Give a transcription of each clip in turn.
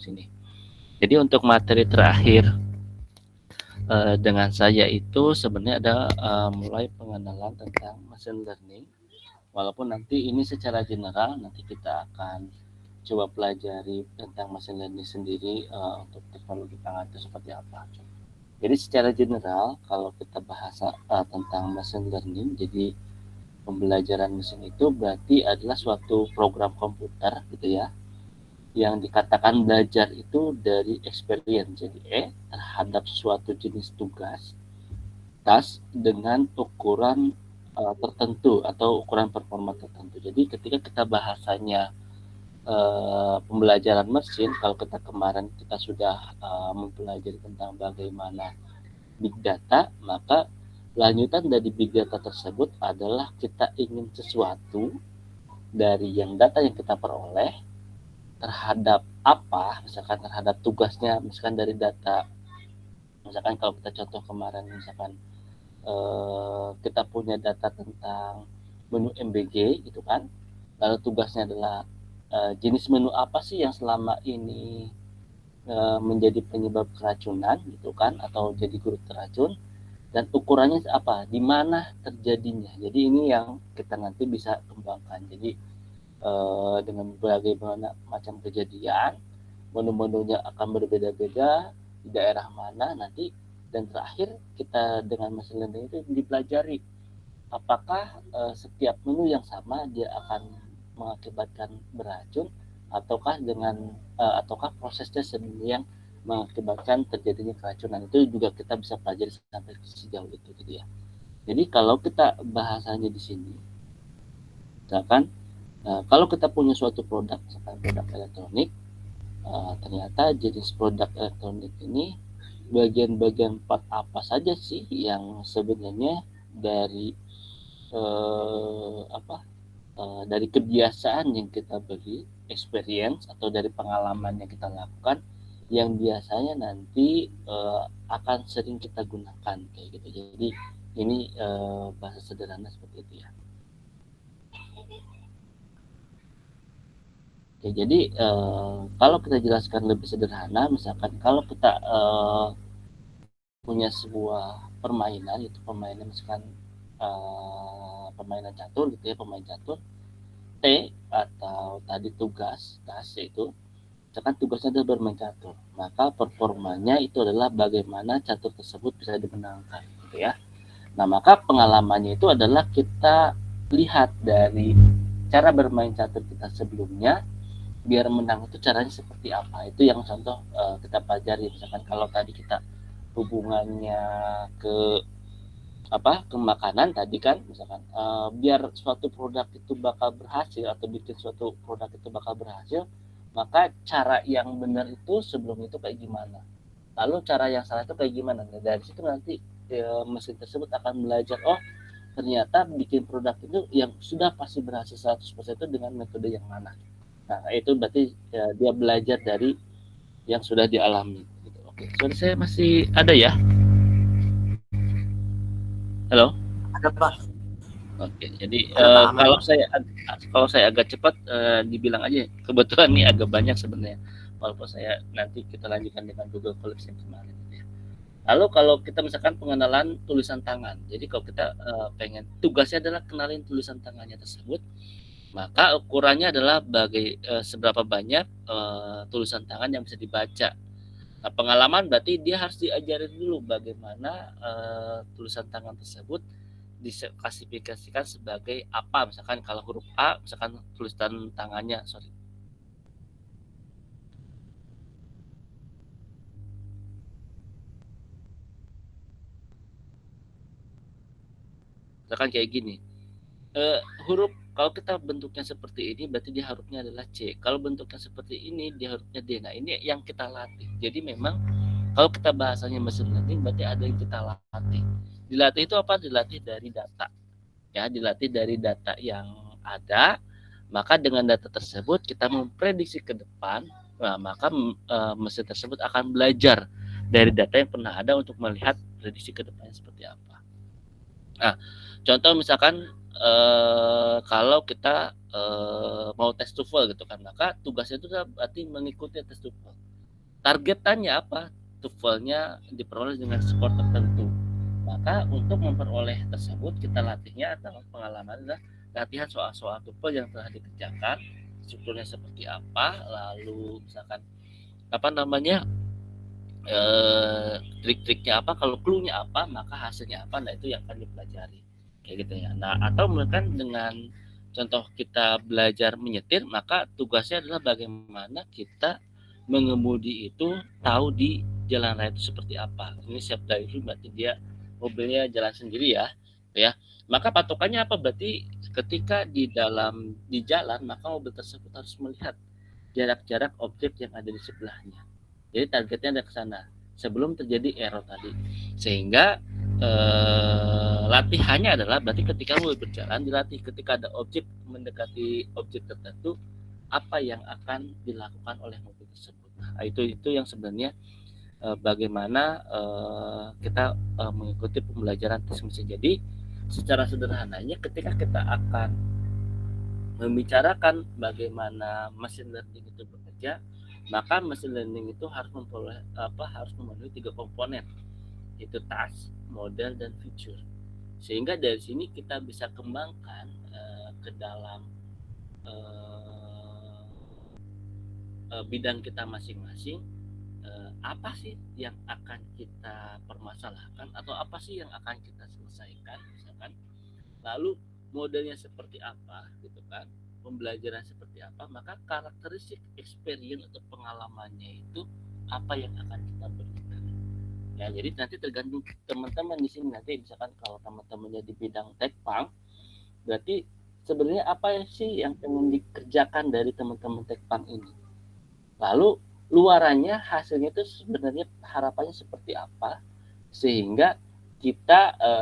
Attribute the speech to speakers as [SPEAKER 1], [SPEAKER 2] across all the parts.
[SPEAKER 1] sini. Jadi untuk materi terakhir dengan saya itu sebenarnya ada mulai pengenalan tentang machine learning. Walaupun nanti ini secara general nanti kita akan coba pelajari tentang machine learning sendiri untuk teknologi pangan itu seperti apa. Jadi secara general kalau kita bahas tentang machine learning, jadi pembelajaran mesin itu berarti adalah suatu program komputer gitu ya, yang dikatakan belajar itu dari experience, jadi terhadap suatu jenis tugas task dengan ukuran tertentu atau ukuran performa tertentu. Jadi ketika kita bahasanya pembelajaran mesin, kalau kita kemarin kita sudah mempelajari tentang bagaimana big data, maka lanjutan dari big data tersebut adalah kita ingin sesuatu dari yang data yang kita peroleh terhadap apa, misalkan terhadap tugasnya, misalkan dari data, misalkan kalau kita contoh kemarin, misalkan kita punya data tentang menu MBG gitu kan, lalu tugasnya adalah jenis menu apa sih yang selama ini menjadi penyebab keracunan gitu kan, atau jadi guru teracun, dan ukurannya apa, di mana terjadinya. Jadi ini yang kita nanti bisa kembangkan. Jadi dengan berbagai macam kejadian, menu-menunya akan berbeda-beda di daerah mana nanti, dan terakhir kita dengan machine learning itu dipelajari apakah setiap menu yang sama dia akan mengakibatkan beracun, ataukah prosesnya sendiri yang mengakibatkan terjadinya keracunan. Itu juga kita bisa pelajari sampai sejauh itu gitu ya. Jadi kalau kita bahasanya di sini, misalkan kalau kita punya suatu produk, misalkan produk elektronik, ternyata jenis produk elektronik ini bagian-bagian part apa saja sih yang sebenarnya dari dari kebiasaan yang kita beli, experience atau dari pengalaman yang kita lakukan, yang biasanya nanti akan sering kita gunakan kayak gitu. Jadi ini bahasa sederhana seperti itu ya. Oke, jadi kalau kita jelaskan lebih sederhana, misalkan kalau kita punya sebuah permainan, itu permainan misalkan permainan catur gitu ya, pemain catur, T atau tadi tugas task itu, misalkan tugasnya adalah bermain catur, maka performanya itu adalah bagaimana catur tersebut bisa dimenangkan gitu ya. Nah, maka pengalamannya itu adalah kita lihat dari cara bermain catur kita sebelumnya, biar menang itu caranya seperti apa. Itu yang contoh kita pelajari. Misalkan kalau tadi kita hubungannya ke ke makanan tadi kan, misalkan biar suatu produk itu bakal berhasil atau bikin suatu produk itu bakal berhasil, maka cara yang benar itu sebelum itu kayak gimana, lalu cara yang salah itu kayak gimana. Nah, dari situ nanti mesin tersebut akan belajar, oh ternyata bikin produk itu yang sudah pasti berhasil 100% itu dengan metode yang mana. Nah itu berarti dia belajar dari yang sudah dialami gitu. Oke, suara saya masih ada ya? Halo.
[SPEAKER 2] Ada Pak,
[SPEAKER 1] Oke, jadi
[SPEAKER 2] ada Pak, aman Pak.
[SPEAKER 1] kalau saya agak cepat dibilang aja. Kebetulan nih agak banyak sebenarnya. Walaupun saya nanti kita lanjutkan dengan Google Collabs yang kemarin. Gitu ya. Lalu kalau kita misalkan pengenalan tulisan tangan, jadi kalau kita pengen tugasnya adalah kenalin tulisan tangannya tersebut, maka ukurannya adalah seberapa banyak tulisan tangan yang bisa dibaca. Nah, pengalaman berarti dia harus diajarin dulu bagaimana tulisan tangan tersebut diklasifikasikan sebagai apa. Misalkan kalau huruf A, misalkan tulisan tangannya, misalkan kayak gini. Huruf kalau kita bentuknya seperti ini berarti dia hurufnya adalah C. Kalau bentuknya seperti ini dia hurufnya D. Nah, ini yang kita latih. Jadi memang kalau kita bahasanya mesin learning berarti ada yang kita latih. Dilatih itu apa? Dilatih dari data. Ya, dilatih dari data yang ada. Maka dengan data tersebut kita memprediksi ke depan. Nah, maka mesin tersebut akan belajar dari data yang pernah ada untuk melihat prediksi ke depannya seperti apa. Nah, contoh misalkan kalau kita mau tes TOEFL gitu kan, maka tugasnya itu berarti mengikuti tes TOEFL. targetannya apa? TOEFL-nya diperoleh dengan skor tertentu. Maka untuk memperoleh tersebut kita latihnya atau pengalaman adalah latihan soal-soal TOEFL yang telah dikerjakan, strukturnya seperti apa, lalu misalkan apa namanya trik-triknya apa, kalau clue-nya apa, maka hasilnya apa, nah itu yang akan dipelajari kayak gitu ya. Nah atau mungkin dengan contoh kita belajar menyetir, maka tugasnya adalah bagaimana kita mengemudi itu tahu di jalan raya itu seperti apa. Ini self driving berarti dia mobilnya jalan sendiri ya. Maka patokannya apa? Berarti ketika di jalan maka mobil tersebut harus melihat jarak-jarak objek yang ada di sebelahnya. Jadi targetnya ada ke sana sebelum terjadi error tadi. Sehingga latihannya adalah berarti ketika mobil berjalan dilatih ketika ada objek mendekati objek tertentu apa yang akan dilakukan oleh mobil tersebut. Nah, itu yang sebenarnya bagaimana kita mengikuti pembelajaran tes mesin. Jadi secara sederhananya ketika kita akan membicarakan bagaimana machine learning itu bekerja, maka machine learning itu harus memenuhi 3 komponen, yaitu task, model, dan feature. Sehingga dari sini kita bisa kembangkan ke dalam bidang kita masing-masing, apa sih yang akan kita permasalahkan atau apa sih yang akan kita selesaikan misalkan, lalu modelnya seperti apa gitu kan, pembelajaran seperti apa, maka karakteristik experience atau pengalamannya itu apa yang akan kita berikan ya. Jadi nanti tergantung teman-teman di sini, nanti misalkan kalau teman-temannya di bidang tekpang, berarti sebenarnya apa sih yang ingin dikerjakan dari teman-teman tekpang ini, lalu luarannya hasilnya itu sebenarnya harapannya seperti apa, sehingga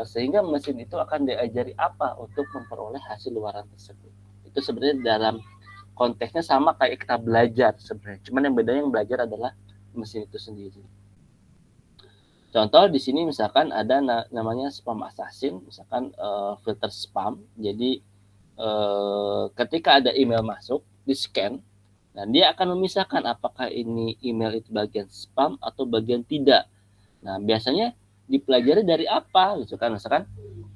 [SPEAKER 1] sehingga mesin itu akan diajari apa untuk memperoleh hasil luaran tersebut. Itu sebenarnya dalam konteksnya sama kayak kita belajar sebenarnya, cuman yang bedanya yang belajar adalah mesin itu sendiri. Contoh di sini misalkan ada namanya spam assassin, misalkan filter spam. Jadi ketika ada email masuk di scan, dan dia akan memisahkan apakah ini email itu bagian spam atau bagian tidak. Nah, biasanya dipelajari dari apa gitu kan, misalkan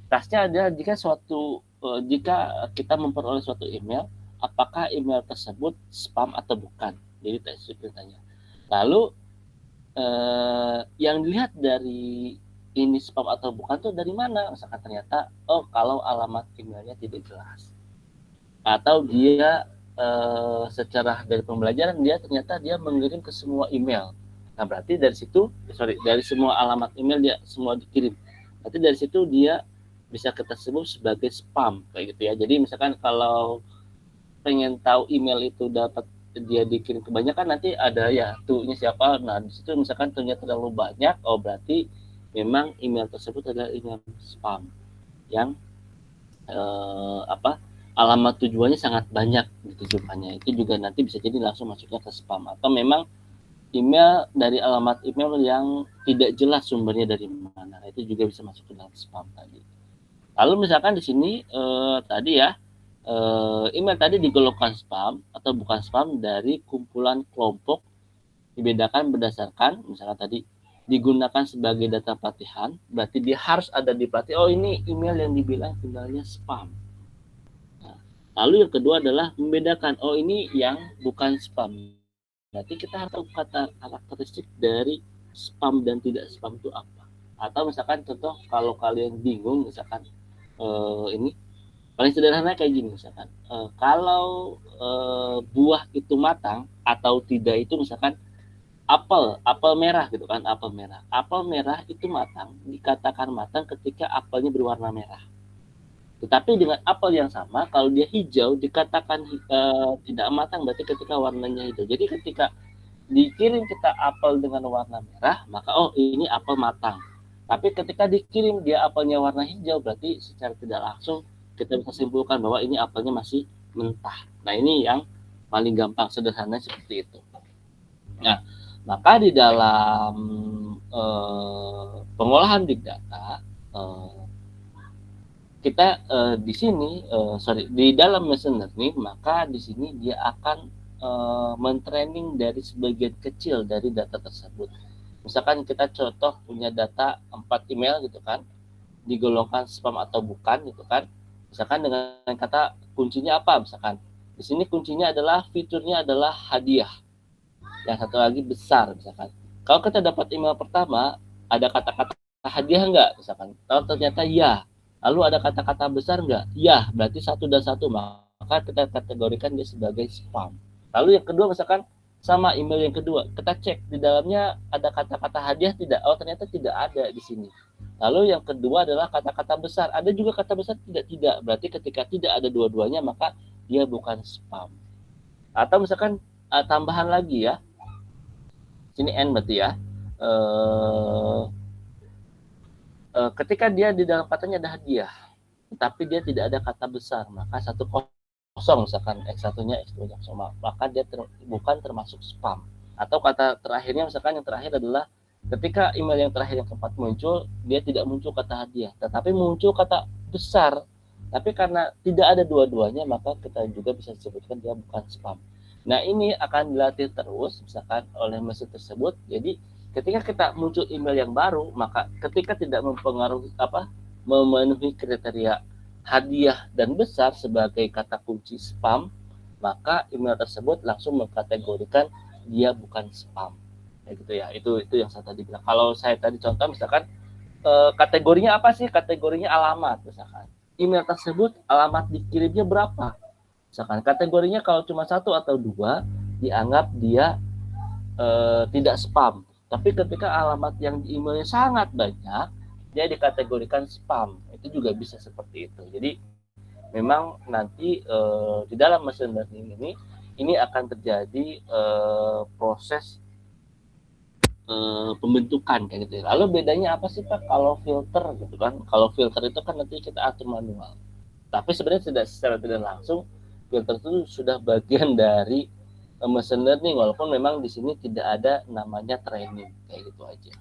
[SPEAKER 1] tasnya ada jika kita memperoleh suatu email, apakah email tersebut spam atau bukan. Jadi tes ceritanya. Lalu yang dilihat dari ini spam atau bukan tuh dari mana? Misalkan ternyata kalau alamat emailnya tidak jelas, atau dia secara dari pembelajaran ternyata dia mengirim ke semua email. Nah berarti dari semua alamat email dia semua dikirim. Berarti dari situ dia bisa kita sebut sebagai spam kayak gitu ya. Jadi misalkan kalau pengen tahu email itu dapat dia dikirim kebanyakan, nanti ada ya tuhnya siapa. Nah di situ misalkan ternyata terlalu banyak, berarti memang email tersebut adalah email spam yang alamat tujuannya sangat banyak ditujukannya. Itu juga nanti bisa jadi langsung masuknya ke spam, atau memang email dari alamat email yang tidak jelas sumbernya dari mana. Nah, itu juga bisa masuk ke dalam spam tadi. Lalu misalkan di sini tadi ya email tadi digolongkan spam atau bukan spam dari kumpulan kelompok, dibedakan berdasarkan misalkan tadi digunakan sebagai data pelatihan, berarti dia harus ada di pelatih. Ini email yang dibilang emailnya spam. Lalu yang kedua adalah membedakan, ini yang bukan spam. Berarti kita harus tahu karakteristik dari spam dan tidak spam itu apa. Atau misalkan contoh kalau kalian bingung, misalkan ini paling sederhana kayak gini, misalkan kalau buah itu matang atau tidak itu misalkan apel merah gitu kan, apel merah itu matang, dikatakan matang ketika apelnya berwarna merah. Tetapi dengan apel yang sama, kalau dia hijau dikatakan tidak matang, berarti ketika warnanya hijau. Jadi ketika dikirim kita apel dengan warna merah, maka ini apel matang. Tapi ketika dikirim dia apelnya warna hijau, berarti secara tidak langsung kita bisa simpulkan bahwa ini apelnya masih mentah. Nah ini yang paling gampang, sederhana seperti itu. Nah, maka di dalam pengolahan big data, kita di sini di dalam machine learning, maka di sini dia akan mentraining dari sebagian kecil dari data tersebut. Misalkan kita contoh punya data 4 email gitu kan, digolongkan spam atau bukan gitu kan. Misalkan dengan kata kuncinya apa misalkan. Di sini kuncinya adalah fiturnya adalah hadiah. Yang satu lagi besar misalkan. Kalau kita dapat email pertama, ada kata-kata hadiah enggak misalkan. Kalau ternyata ya, lalu ada kata-kata besar enggak? Ya, berarti 1 dan 1, maka kita kategorikan dia sebagai spam. Lalu yang kedua misalkan sama email yang kedua, kita cek di dalamnya ada kata-kata hadiah tidak? Oh, ternyata tidak ada di sini. Lalu yang kedua adalah kata-kata besar. Ada juga kata besar tidak. Berarti ketika tidak ada dua-duanya maka dia bukan spam. Atau misalkan tambahan lagi ya. Sini N berarti ya. Ketika dia di dalam katanya ada hadiah, tapi dia tidak ada kata besar, maka 1 kosong misalkan X1-nya X2-nya kosong, maka dia bukan termasuk spam. Atau kata terakhirnya misalkan yang terakhir adalah ketika email yang terakhir yang keempat muncul, dia tidak muncul kata hadiah, tetapi muncul kata besar. Tapi karena tidak ada dua-duanya, maka kita juga bisa sebutkan dia bukan spam. Nah, ini akan dilatih terus misalkan oleh mesin tersebut. Jadi ketika kita muncul email yang baru, maka ketika tidak memenuhi kriteria hadiah dan besar sebagai kata kunci spam, maka email tersebut langsung mengkategorikan dia bukan spam. Kayak gitu ya. Itu yang saya tadi bilang. Kalau saya tadi contoh misalkan kategorinya apa sih? Kategorinya alamat misalkan. Email tersebut alamat dikirimnya berapa? Misalkan kategorinya kalau cuma 1 atau 2 dianggap dia tidak spam. Tapi ketika alamat yang di emailnya sangat banyak, dia dikategorikan spam. Itu juga bisa seperti itu. Jadi memang nanti di dalam machine learning ini akan terjadi proses pembentukan kayak gitu. Lalu bedanya apa sih Pak kalau filter gitu kan? Kalau filter itu kan nanti kita atur manual. Tapi sebenarnya secara tidak langsung filter itu sudah bagian dari machine learning, walaupun memang di sini tidak ada namanya training kayak gitu aja.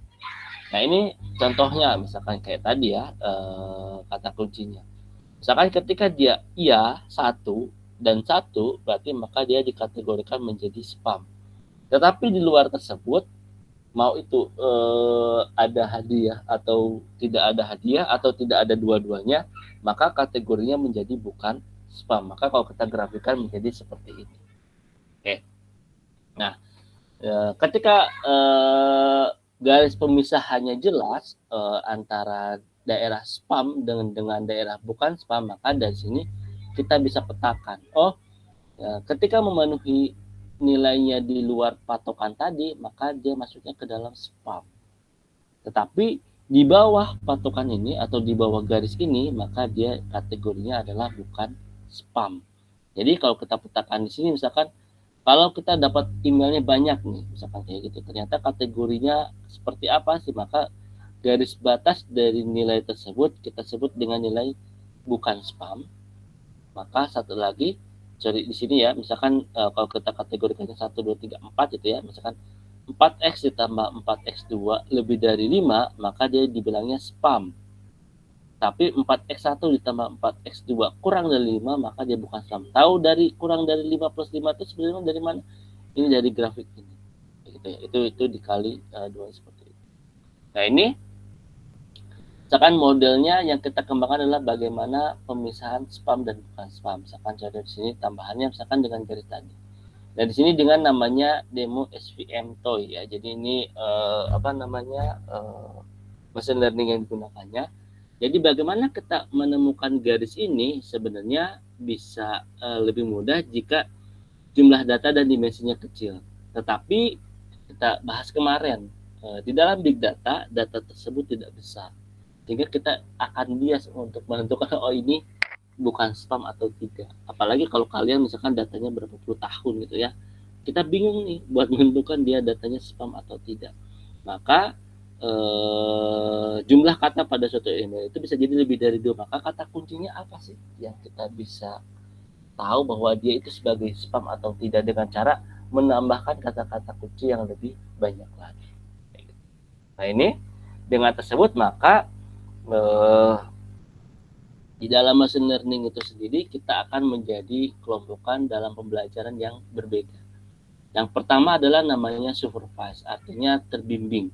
[SPEAKER 1] Nah, ini contohnya misalkan kayak tadi ya kata kuncinya. Misalkan ketika dia iya 1 dan 1 berarti maka dia dikategorikan menjadi spam. Tetapi di luar tersebut mau itu ada hadiah atau tidak ada hadiah atau tidak ada dua-duanya, maka kategorinya menjadi bukan spam. Maka kalau kita grafikan menjadi seperti ini. Oke. Nah, ketika garis pemisahannya jelas antara daerah spam dengan daerah bukan spam, maka dari sini kita bisa petakan. Oh, ketika memenuhi nilainya di luar patokan tadi, maka dia masuknya ke dalam spam. Tetapi di bawah patokan ini atau di bawah garis ini, maka dia kategorinya adalah bukan spam. Jadi kalau kita petakan di sini misalkan kalau kita dapat emailnya banyak nih, misalkan kayak gitu, ternyata kategorinya seperti apa sih, maka garis batas dari nilai tersebut kita sebut dengan nilai bukan spam. Maka satu lagi cari di sini ya, misalkan kalau kita kategorikannya 1, 2, 3, 4 gitu ya, misalkan 4x ditambah 4x2 lebih dari 5, maka dia dibilangnya spam. Tapi 4x1 ditambah 4x2 kurang dari 5, maka dia bukan spam. Tahu dari kurang dari 5 plus 5 itu sebenarnya dari mana? Ini dari grafik ini. Gitu ya. Itu dikali 2 seperti itu. Nah, ini misalkan modelnya yang kita kembangkan adalah bagaimana pemisahan spam dan bukan spam. Misalkan contoh di sini tambahannya misalkan dengan garis tadi. Dan di sini dengan namanya demo SVM toy ya. Jadi ini machine learning yang digunakannya. Jadi bagaimana kita menemukan garis ini sebenarnya bisa lebih mudah jika jumlah data dan dimensinya kecil. Tetapi kita bahas kemarin di dalam big data, data tersebut tidak besar. Sehingga kita akan bias untuk menentukan oh ini bukan spam atau tidak. Apalagi kalau kalian misalkan datanya berapa puluh tahun gitu ya. Kita bingung nih buat menentukan dia datanya spam atau tidak. Maka jumlah kata pada suatu email itu bisa jadi lebih dari 2. Maka kata kuncinya apa sih yang kita bisa tahu bahwa dia itu sebagai spam atau tidak dengan cara menambahkan kata-kata kunci yang lebih banyak lagi. Nah, ini dengan tersebut maka di dalam machine learning itu sendiri kita akan menjadi kelompokan dalam pembelajaran yang berbeda. Yang pertama adalah namanya supervise, artinya terbimbing,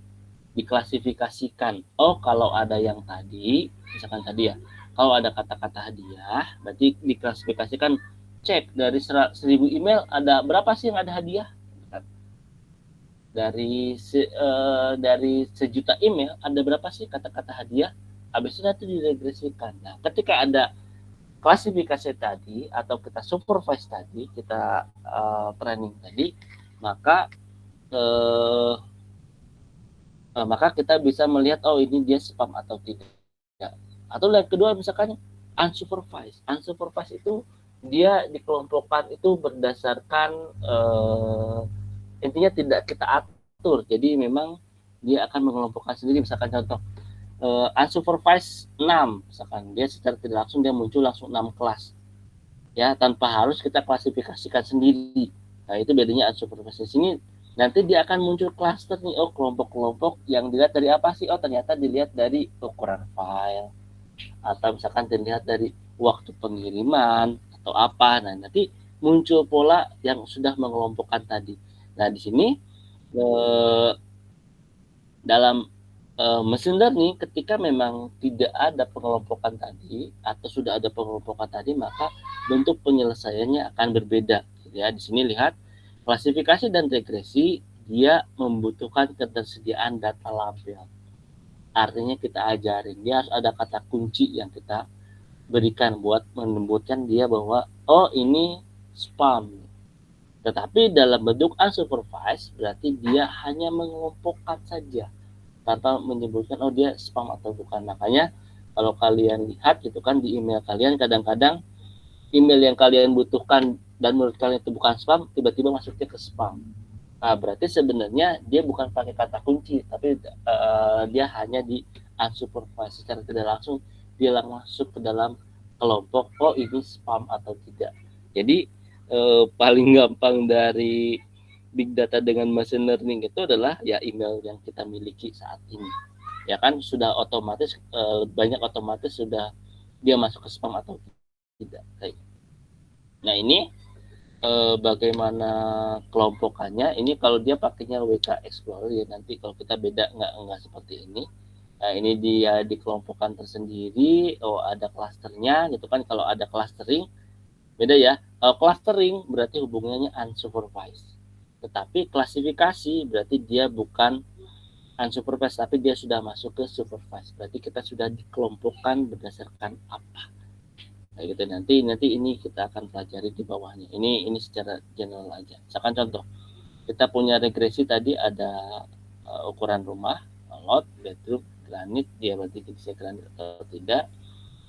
[SPEAKER 1] diklasifikasikan. Oh, kalau ada yang tadi, misalkan tadi ya, kalau ada kata-kata hadiah, berarti diklasifikasikan, cek dari 1000 email ada berapa sih yang ada hadiah? Dari sejuta email ada berapa sih kata-kata hadiah? Habis itu nanti diregresikan. Nah, ketika ada klasifikasi tadi atau kita supervise tadi, kita training tadi, maka maka kita bisa melihat oh ini dia spam atau tidak. Atau yang kedua misalkan unsupervised. Unsupervised itu dia dikelompokkan itu berdasarkan intinya tidak kita atur. Jadi memang dia akan mengelompokkan sendiri. Misalkan contoh unsupervised 6, misalkan dia secara tidak langsung dia muncul langsung 6 kelas ya, tanpa harus kita klasifikasikan sendiri. Nah itu bedanya unsupervised. Di sini nanti dia akan muncul cluster nih, oh kelompok-kelompok yang dilihat dari apa sih? Oh ternyata dilihat dari ukuran file, atau misalkan dilihat dari waktu pengiriman atau apa. Nah nanti muncul pola yang sudah mengelompokkan tadi. Nah di sini dalam mesin learning ketika memang tidak ada pengelompokan tadi atau sudah ada pengelompokan tadi, maka bentuk penyelesaiannya akan berbeda. Ya, di sini lihat klasifikasi dan regresi dia membutuhkan ketersediaan data label. Artinya kita ajarin dia harus ada kata kunci yang kita berikan buat menyebutkan dia bahwa oh ini spam. Tetapi dalam bentuk unsupervised berarti dia hanya mengelompokkan saja tanpa menyebutkan oh dia spam atau bukan. Makanya kalau kalian lihat gitu kan di email kalian, kadang-kadang email yang kalian butuhkan dan menurut kalian itu bukan spam, tiba-tiba masuknya ke spam. Nah, berarti sebenarnya dia bukan pakai kata kunci, tapi dia hanya di unsupervised, secara tidak langsung dia masuk ke dalam kelompok oh ini spam atau tidak. Jadi paling gampang dari big data dengan machine learning itu adalah ya email yang kita miliki saat ini. Ya kan sudah otomatis banyak otomatis sudah dia masuk ke spam atau tidak. Nah ini bagaimana kelompokannya? Ini kalau dia pakainya WK Explorer ya, nanti kalau kita beda nggak seperti ini. Nah ini dia dikelompokkan tersendiri. Oh ada klasternya gitu kan. Kalau ada clustering beda ya. Clustering berarti hubungannya unsupervised. Tetapi klasifikasi berarti dia bukan unsupervised, tapi dia sudah masuk ke supervised. Berarti kita sudah dikelompokkan berdasarkan apa. Nah, gitu. Nanti ini kita akan pelajari di bawahnya. Ini secara general aja. Misalkan contoh, kita punya regresi tadi ada ukuran rumah, lot, bedroom, granit, dia berarti bisa granit atau tidak.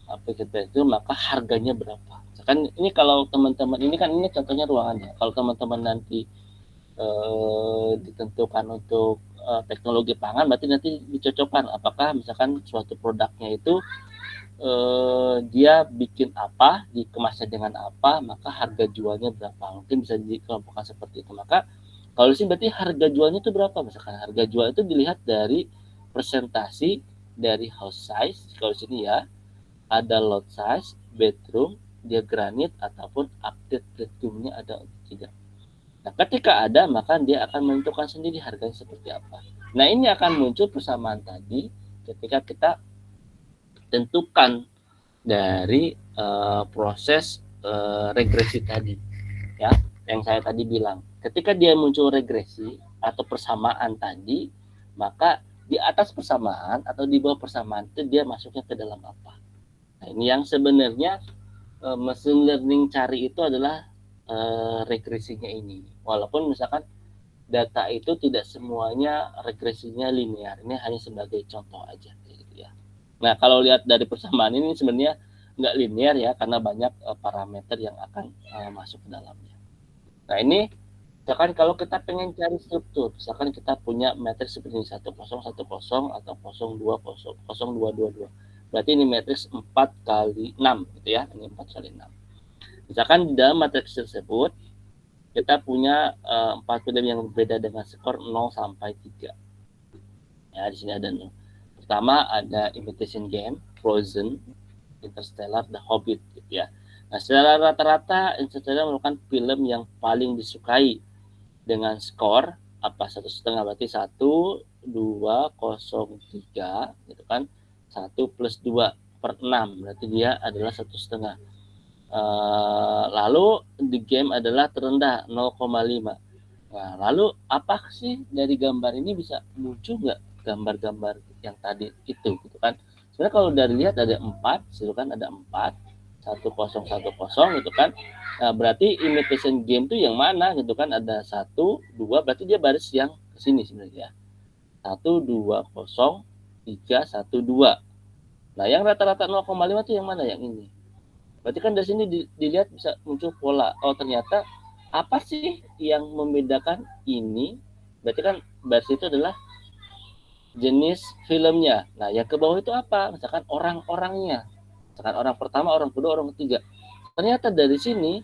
[SPEAKER 1] Apa kita itu maka harganya berapa. Misalkan ini kalau teman-teman ini kan ini contohnya ruangannya. Kalau teman-teman nanti ditentukan untuk teknologi pangan, berarti nanti dicocokkan apakah misalkan suatu produknya itu dia bikin apa, dikemasnya dengan apa, maka harga jualnya berapa. Mungkin bisa dikelompokkan seperti itu. Maka kalau sih berarti harga jualnya itu berapa? Misalkan harga jual itu dilihat dari presentasi dari house size. Kalau sini ya ada lot size, bedroom, dia granit ataupun update bedroomnya ada atau tidak. Nah, ketika ada, maka dia akan menentukan sendiri harganya seperti apa. Nah, ini akan muncul persamaan tadi ketika kita tentukan dari proses regresi tadi, ya, yang saya tadi bilang. Ketika dia muncul regresi atau persamaan tadi, maka di atas persamaan atau di bawah persamaan itu dia masuknya ke dalam apa. Nah, ini yang sebenarnya machine learning cari itu adalah regresinya ini. Walaupun misalkan data itu tidak semuanya regresinya linear, ini hanya sebagai contoh aja gitu ya. Nah kalau lihat dari persamaan ini sebenarnya nggak linear ya, karena banyak parameter yang akan masuk ke dalamnya. Nah ini misalkan kalau kita pengen cari struktur, misalkan kita punya matriks seperti 1010 atau 0222, berarti ini matriks 4 kali 6 gitu ya, ini 4 kali 6. Misalkan di dalam matriks tersebut kita punya 4 film yang berbeda dengan skor 0 sampai 3. Ya, di sini ada 0. Pertama ada Imitation Game, Frozen, Interstellar, The Hobbit gitu ya. Nah, secara rata-rata Interstellar merupakan film yang paling disukai dengan skor apa 1,5 berarti 1, 2, 0, 3 gitu kan. 1 plus 2 per 6 berarti dia adalah 1,5. Lalu di game adalah terendah 0,5. Nah, lalu apa sih dari gambar ini bisa muncul nggak gambar-gambar yang tadi itu gitu kan? Sebenarnya kalau dari lihat ada 4, gitu kan, ada 4, 1010 gitu kan. Nah, berarti imitation game tuh yang mana gitu kan? Ada 1, 2, berarti dia baris yang ke sini sebenarnya. 1, 2, 0, 3, 1, 2. Nah, yang rata-rata 0,5 tuh yang mana? Yang ini. Berarti kan dari sini dilihat bisa muncul pola. Oh, ternyata apa sih yang membedakan ini? Berarti kan baris itu adalah jenis filmnya. Nah, yang ke bawah itu apa? Misalkan orang-orangnya. Misalkan orang pertama, orang kedua, orang ketiga. Ternyata dari sini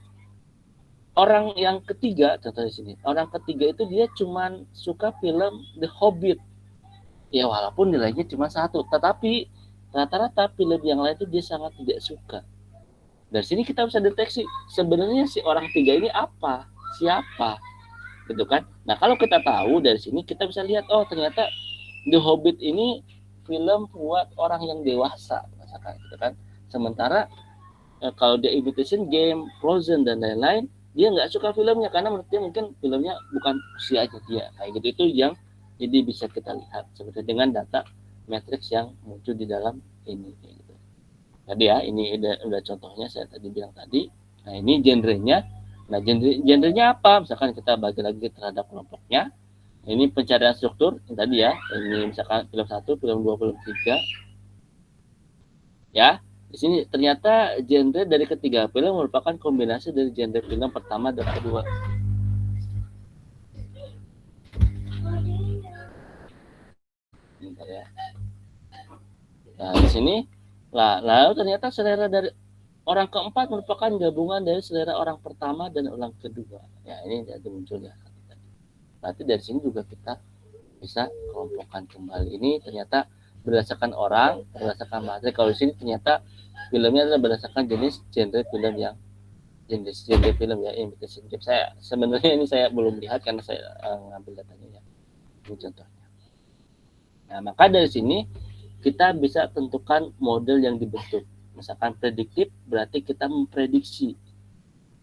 [SPEAKER 1] orang yang ketiga, contoh di sini, orang ketiga itu dia cuman suka film The Hobbit. Ya walaupun nilainya cuma 1, tetapi rata-rata film yang lain itu dia sangat tidak suka. Dari sini kita bisa deteksi sebenarnya si orang tiga ini apa, siapa, gitu kan? Nah kalau kita tahu dari sini kita bisa lihat, oh ternyata The Hobbit ini film buat orang yang dewasa, misalkan, gitu kan? Sementara kalau dia Imitation Game, Frozen dan lain-lain, dia nggak suka filmnya karena menurut dia mungkin filmnya bukan usianya dia, kayak gitu. Itu yang jadi bisa kita lihat sebenarnya dengan data matrix yang muncul di dalam ini. Gitu. Tadi ya, ini udah contohnya saya tadi bilang tadi. Nah ini genrenya. Nah genrenya apa? Misalkan kita bagi lagi terhadap kelompoknya. Nah, ini pencarian struktur yang tadi ya. Ini misalkan film 1, film 2, film 3. Ya, di sini ternyata genre dari ketiga film merupakan kombinasi dari genre film pertama dan kedua. Bentar ya. Nah di sini lalu ternyata selera dari orang keempat merupakan gabungan dari selera orang pertama dan orang kedua. Ya ini jadi muncul ya. Berarti dari sini juga kita bisa kelompokkan kembali. Ini ternyata berdasarkan orang, berdasarkan materi. Kalau di sini ternyata filmnya adalah berdasarkan jenis genre film yang jenis genre film ya, imitation game. Saya sebenarnya ini saya belum lihat karena saya ngambil datanya ya. Ini contohnya. Nah maka dari sini kita bisa tentukan model yang dibentuk. Misalkan prediktif berarti kita memprediksi,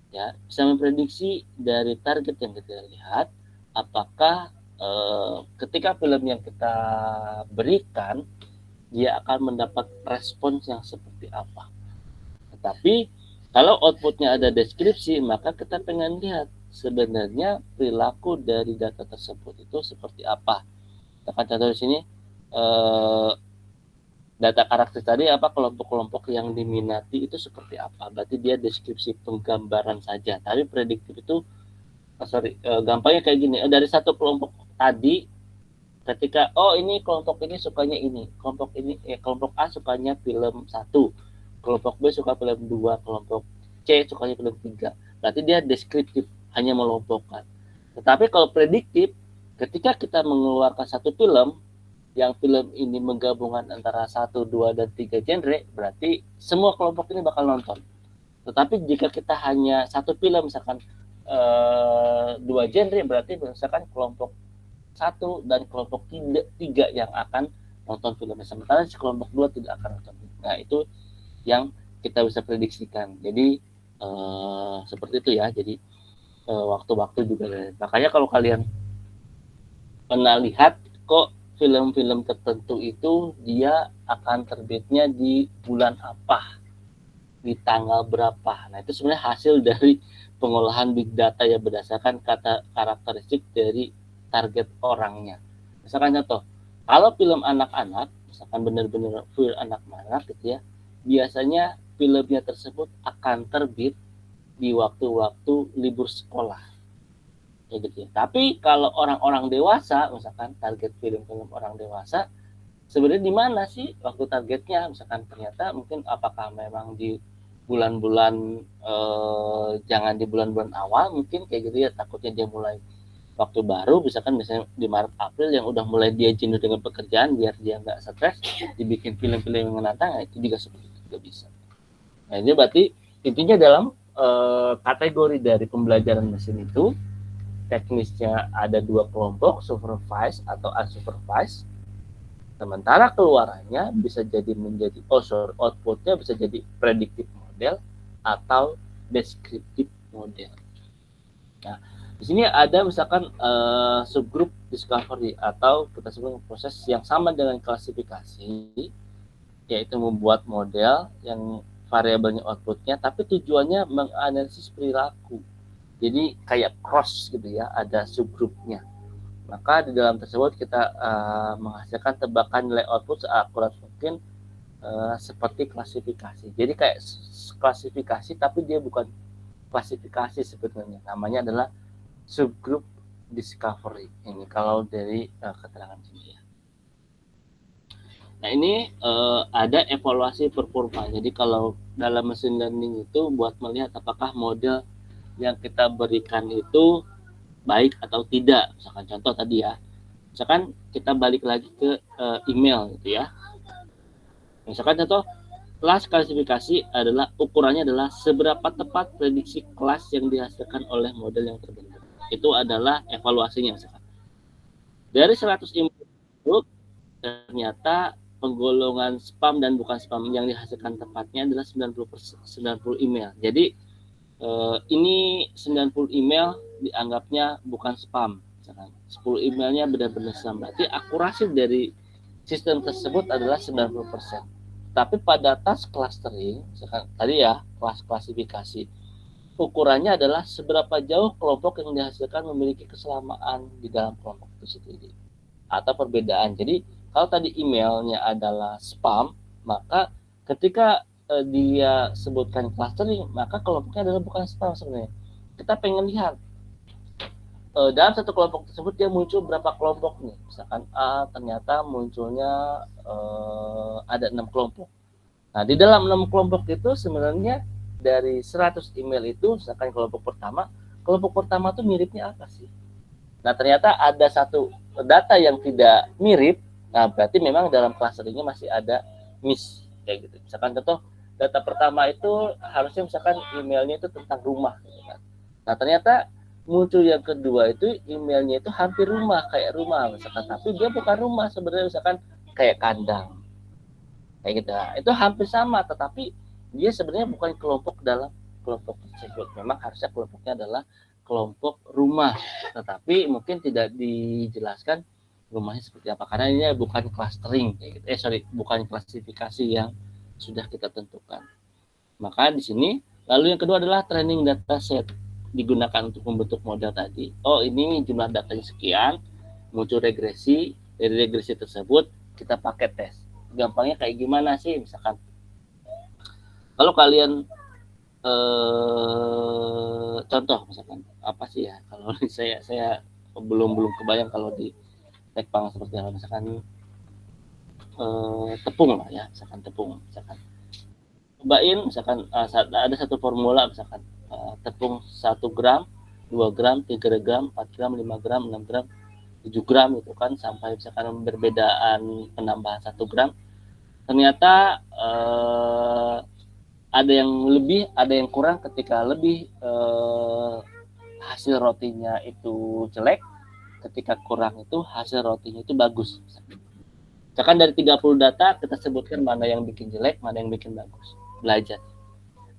[SPEAKER 1] ya bisa memprediksi dari target yang kita lihat apakah ketika film yang kita berikan dia akan mendapat respons yang seperti apa. Tetapi kalau outputnya ada deskripsi maka kita pengen lihat sebenarnya perilaku dari data tersebut itu seperti apa. Kita contoh di sini data karakter tadi apa kelompok-kelompok yang diminati itu seperti apa. Berarti dia deskripsi penggambaran saja. Tapi prediktif itu gampangnya kayak gini. Dari satu kelompok tadi ketika ini kelompok ini sukanya ini, kelompok A sukanya film 1, kelompok B suka film 2, kelompok C sukanya film 3. Berarti dia deskriptif, hanya melompokkan. Tetapi kalau prediktif, ketika kita mengeluarkan satu film yang film ini menggabungkan antara 1, 2, dan 3 genre, berarti semua kelompok ini bakal nonton. Tetapi jika kita hanya satu film, misalkan 2 genre, berarti misalkan kelompok 1 dan kelompok 3 yang akan nonton filmnya. Sementara si kelompok 2 tidak akan nonton. Nah, itu yang kita bisa prediksikan. Jadi, seperti itu ya. Jadi, waktu-waktu juga. Makanya kalau kalian pernah lihat, kok film-film tertentu itu dia akan terbitnya di bulan apa, di tanggal berapa. Nah itu sebenarnya hasil dari pengolahan big data ya berdasarkan karakteristik dari target orangnya. Misalkan contoh, kalau film anak-anak, misalkan benar-benar film anak-anak gitu ya, biasanya filmnya tersebut akan terbit di waktu-waktu libur sekolah. Ya gitu ya. Tapi kalau orang-orang dewasa, misalkan target film-film orang dewasa, sebenarnya di mana sih waktu targetnya? Misalkan ternyata mungkin apakah memang di bulan-bulan jangan di bulan-bulan awal mungkin kayak gitu ya, takutnya dia mulai waktu baru, misalkan misalnya di Maret April yang udah mulai dia jenuh dengan pekerjaan, biar dia nggak stres, dibikin film-film yang menantang, itu juga seperti itu juga bisa. Nah ini berarti intinya dalam kategori dari pembelajaran mesin itu teknisnya ada 2 kelompok, supervised atau unsupervised. Sementara keluarannya bisa jadi outputnya bisa jadi predictive model atau descriptive model. Nah, di sini ada misalkan subgroup discovery atau kita sebut proses yang sama dengan klasifikasi, yaitu membuat model yang variabelnya outputnya, tapi tujuannya menganalisis perilaku. Jadi kayak cross gitu ya, ada subgrupnya. Maka di dalam tersebut kita menghasilkan tebakan nilai output seakurat mungkin seperti klasifikasi. Jadi kayak klasifikasi tapi dia bukan klasifikasi sebenarnya. Namanya adalah subgroup discovery. Ini kalau dari keterangan sini ya. Nah ini ada evaluasi performa. Jadi kalau dalam machine learning itu buat melihat apakah model yang kita berikan itu baik atau tidak. Misalkan contoh tadi ya, misalkan kita balik lagi ke email gitu ya. Misalkan contoh kelas klasifikasi adalah ukurannya adalah seberapa tepat prediksi kelas yang dihasilkan oleh model yang terbentuk. Itu adalah evaluasinya misalkan. Dari 100 email itu ternyata penggolongan spam dan bukan spam yang dihasilkan tepatnya adalah 90 email. Jadi ini 90 email dianggapnya bukan spam. Misalkan 10 emailnya benar-benar spam. Berarti akurasi dari sistem tersebut adalah 90%. Tapi pada task clustering, misalkan tadi ya, kelas klasifikasi, ukurannya adalah seberapa jauh kelompok yang dihasilkan memiliki kesamaan di dalam kelompok itu sendiri atau perbedaan. Jadi kalau tadi emailnya adalah spam, maka ketika dia sebutkan clustering, maka kelompoknya adalah bukan spam sebenarnya. Kita pengen lihat dalam satu kelompok tersebut dia muncul berapa kelompok nih. Misalkan A ternyata munculnya ada 6 kelompok. Nah, di dalam 6 kelompok itu sebenarnya dari 100 email itu, misalkan kelompok pertama tuh miripnya apa sih? Nah, ternyata ada satu data yang tidak mirip. Nah, berarti memang dalam clusteringnya masih ada miss kayak gitu. Misalkan contoh data pertama itu harusnya misalkan emailnya itu tentang rumah gitu kan. Nah, ternyata muncul yang kedua itu emailnya itu hampir rumah, kayak rumah misalkan, tapi dia bukan rumah sebenarnya, misalkan kayak kandang. Kayak gitu. Nah, itu hampir sama, tetapi dia sebenarnya bukan kelompok dalam kelompok tersebut. Memang harusnya kelompoknya adalah kelompok rumah, tetapi mungkin tidak dijelaskan rumahnya seperti apa karena ini bukan clustering kayak gitu. Bukan klasifikasi yang sudah kita tentukan. Maka di sini lalu yang kedua adalah training data set digunakan untuk membentuk model tadi. Oh, ini jumlah datanya sekian, muncul regresi, dari regresi tersebut kita pakai tes. Gampangnya kayak gimana sih? Misalkan kalau kalian contoh misalkan apa sih ya, kalau saya belum kebayang kalau di tekpang seperti apa, misalkan tepung lah ya, misalkan cobain misalkan ada satu formula misalkan tepung 1 gram, 2 gram, 3 gram, 4 gram, 5 gram, 6 gram, 7 gram itu kan, sampai misalkan perbedaan penambahan 1 gram, ternyata ada yang lebih, ada yang kurang. Ketika lebih hasil rotinya itu jelek, ketika kurang itu hasil rotinya itu bagus. Misalkan dari 30 data kita sebutkan mana yang bikin jelek, mana yang bikin bagus. Belajar.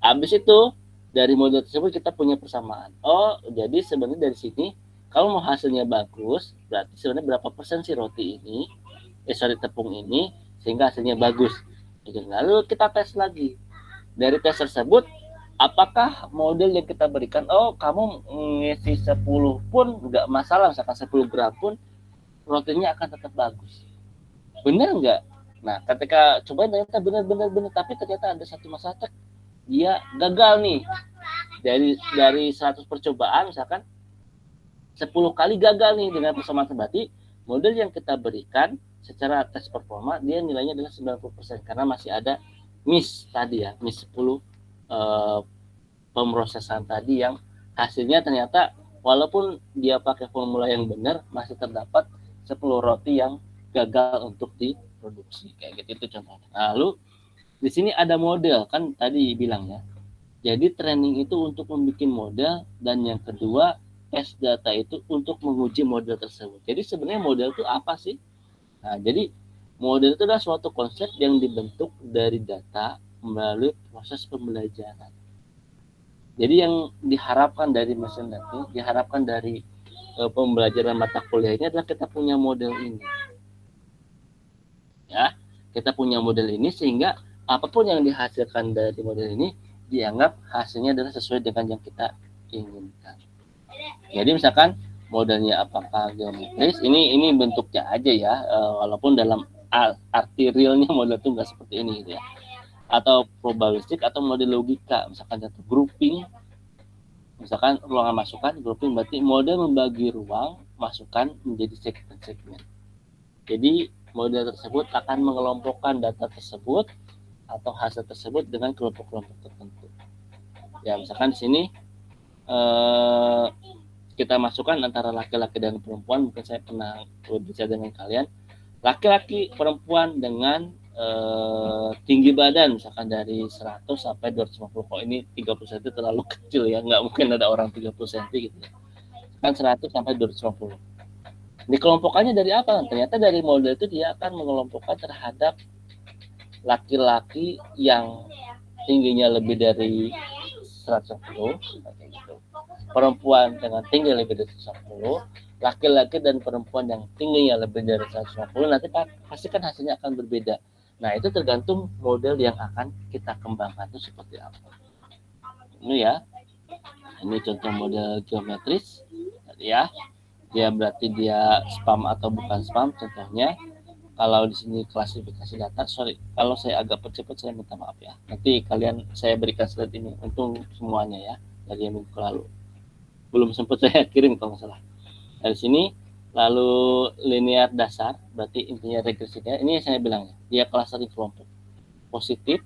[SPEAKER 1] Habis itu dari model tersebut kita punya persamaan. Oh, jadi sebenarnya dari sini kalau mau hasilnya bagus, berarti sebenarnya berapa persen sih roti ini, tepung ini sehingga hasilnya bagus. Lalu kita tes lagi. Dari tes tersebut, apakah model yang kita berikan, oh kamu ngisi 10 pun nggak masalah, misalkan 10 gram pun proteinnya akan tetap bagus. Benar nggak? Nah, ketika coba ternyata benar, tapi ternyata ada satu masalah, dia gagal nih. Dari 100 percobaan misalkan 10 kali gagal nih dengan persamaan, berarti model yang kita berikan secara tes performa dia nilainya adalah 90% karena masih ada miss tadi ya, miss 10 pemrosesan tadi yang hasilnya ternyata walaupun dia pakai formula yang benar masih terdapat 10 roti yang gagal untuk diproduksi kayak gitu, itu contohnya. Lalu di sini ada model kan tadi bilang ya. Jadi training itu untuk membuat model, dan yang kedua tes data itu untuk menguji model tersebut. Jadi sebenarnya model itu apa sih? Nah, jadi model itu adalah suatu konsep yang dibentuk dari data melalui proses pembelajaran. Jadi yang diharapkan dari machine learning, diharapkan dari pembelajaran mata kuliah ini adalah kita punya model ini. Ya, kita punya model ini sehingga apapun yang dihasilkan dari model ini dianggap hasilnya adalah sesuai dengan yang kita inginkan. Jadi misalkan modelnya apakah geometris, ini bentuknya aja ya, walaupun dalam arti realnya model itu nggak seperti ini gitu ya. Atau probabilistik atau model logika, misalkan contoh grouping, misalkan ruangan masukan, grouping berarti model membagi ruang masukan menjadi segmen-segmen. Jadi model tersebut akan mengelompokkan data tersebut atau hasil tersebut dengan kelompok-kelompok tertentu. Ya misalkan di sini kita masukkan antara laki-laki dan perempuan. Mungkin saya pernah berbicara dengan kalian, laki-laki perempuan dengan tinggi badan misalkan dari 100 sampai 250. Kok ini 30 cm terlalu kecil ya, nggak mungkin ada orang 30 cm gitu ya. Kan 100 sampai 250. Dikelompokannya dari apa? Ternyata dari model itu dia akan mengelompokkan terhadap laki-laki yang tingginya lebih dari 110, gitu. Perempuan dengan tinggi lebih dari 110, laki-laki dan perempuan yang tingginya lebih dari 150, nanti pasti kan hasilnya akan berbeda. Nah, itu tergantung model yang akan kita kembangkan itu seperti apa. Ini ya, ini contoh model geometris ya. Dia berarti dia spam atau bukan spam. Contohnya, kalau di sini klasifikasi data, sorry, kalau saya agak percepat saya minta maaf ya. Nanti kalian saya berikan slide ini untuk semuanya ya dari yang minggu lalu. Belum sempat saya kirim kalau nggak salah. Dari sini lalu linear dasar, berarti intinya regresinya. Ini yang saya bilang, dia clustering kelompok positif,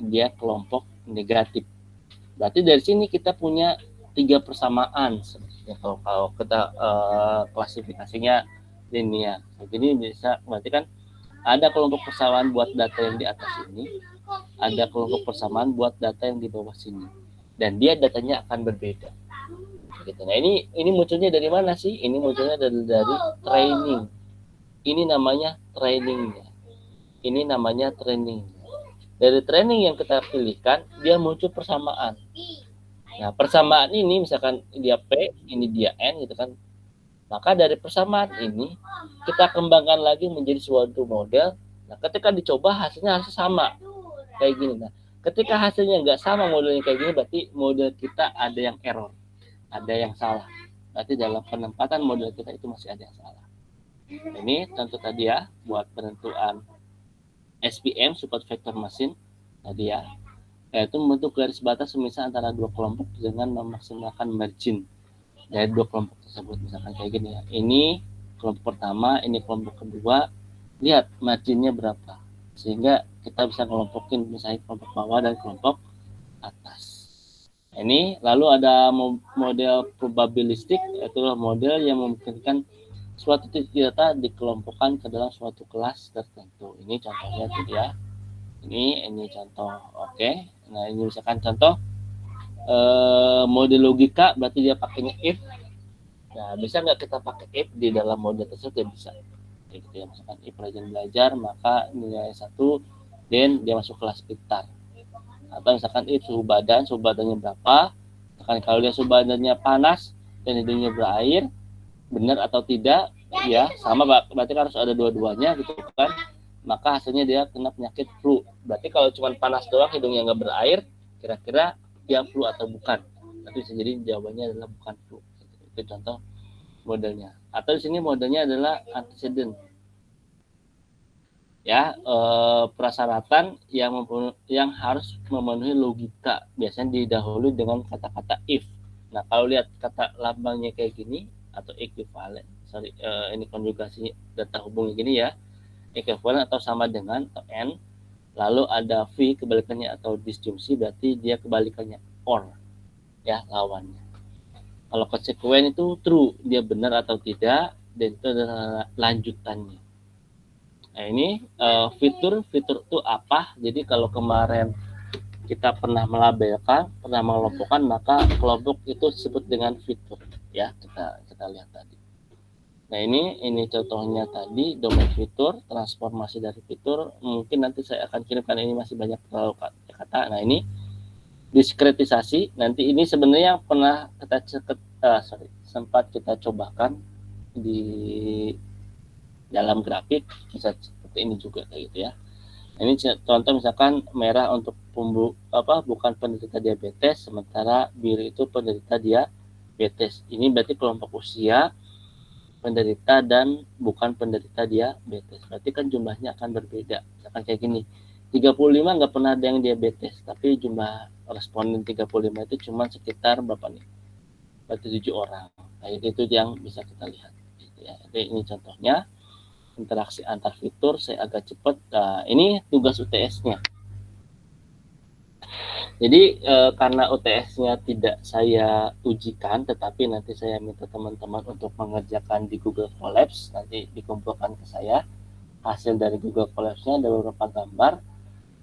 [SPEAKER 1] dia kelompok negatif. Berarti dari sini kita punya 3 persamaan sebenarnya kalau kita klasifikasinya linear. Jadi bisa berarti kan ada kelompok persamaan buat data yang di atas ini, ada kelompok persamaan buat data yang di bawah sini, dan dia datanya akan berbeda. Gitu. Nah ini munculnya dari mana sih? Ini munculnya dari training. Ini namanya trainingnya. Ini namanya training. Dari training yang kita pilihkan, dia muncul persamaan. Nah persamaan ini misalkan dia P, ini dia N gitu kan. Maka dari persamaan ini kita kembangkan lagi menjadi suatu model. Nah ketika dicoba hasilnya harus sama kayak gini. Nah ketika hasilnya nggak sama modelnya kayak gini, berarti model kita ada yang error, ada yang salah. Berarti dalam penempatan model kita itu masih ada yang salah. Ini tentu tadi ya buat penentuan SVM, support vector machine tadi ya, yaitu membentuk garis batas semisal antara dua kelompok dengan memaksimalkan margin dari dua kelompok tersebut. Misalkan kayak gini ya, ini kelompok pertama, ini kelompok kedua, lihat marginnya berapa, sehingga kita bisa ngelompokin misalnya kelompok bawah dan kelompok atas. Ini lalu ada model probabilistik, yaitu model yang memungkinkan suatu titik data dikelompokkan ke dalam suatu kelas tertentu. Ini contohnya tuh ya. Ini contoh. Oke. Nah, ini misalkan contoh model logika, berarti dia pakainya if. Nah, bisa nggak kita pakai if di dalam model tersebut? Ya bisa. Gitu ya, misalkan if rajin belajar, maka nilai 1, dan dia masuk kelas pintar. Atau misalkan suhu badannya berapa, misalkan kalau dia suhu badannya panas dan hidungnya berair, benar atau tidak ya, sama, berarti harus ada dua-duanya gitu kan, maka hasilnya dia kena penyakit flu. Berarti kalau cuma panas doang hidungnya nggak berair, kira-kira dia flu atau bukan, tapi bisa jadi jawabannya adalah bukan flu. Itu contoh modelnya. Atau di sini modelnya adalah antecedent ya, persyaratan yang harus memenuhi logika, biasanya didahului dengan kata-kata if. Nah kalau lihat kata lambangnya kayak gini atau equivalent, ini konjugasi data hubungnya gini ya, equivalent atau sama dengan atau n, lalu ada v kebalikannya atau disjunksi, berarti dia kebalikannya or ya, lawannya. Kalau konsekuen itu true, dia benar atau tidak, dan itu adalah lanjutannya. Nah ini fitur itu apa? Jadi kalau kemarin kita pernah melabelkan, pernah mengelompokkan, maka kelompok itu disebut dengan fitur. ya, kita lihat tadi. Nah ini contohnya tadi domain fitur, transformasi dari fitur. Mungkin nanti saya akan kirimkan, ini masih banyak terlalu kata. Nah ini diskretisasi. Nanti ini sebenarnya pernah sempat kita cobakan di dalam grafik, bisa seperti ini juga kayak gitu ya. Ini contoh misalkan merah untuk bukan penderita diabetes, sementara biru itu penderita diabetes. Ini berarti kelompok usia penderita dan bukan penderita diabetes. Berarti kan jumlahnya akan berbeda. Misalkan kayak gini, 35 nggak pernah ada yang diabetes, tapi jumlah responden 35 itu cuma sekitar berapa nih? Berarti 7 orang. Nah, itu yang bisa kita lihat. Gitu ya. Jadi ini contohnya interaksi antar fitur. Saya agak cepat. Nah, ini tugas UTS-nya. Jadi karena UTS-nya tidak saya ujikan, tetapi nanti saya minta teman-teman untuk mengerjakan di Google Colabs, nanti dikumpulkan ke saya. Hasil dari Google Colabs-nya ada beberapa gambar.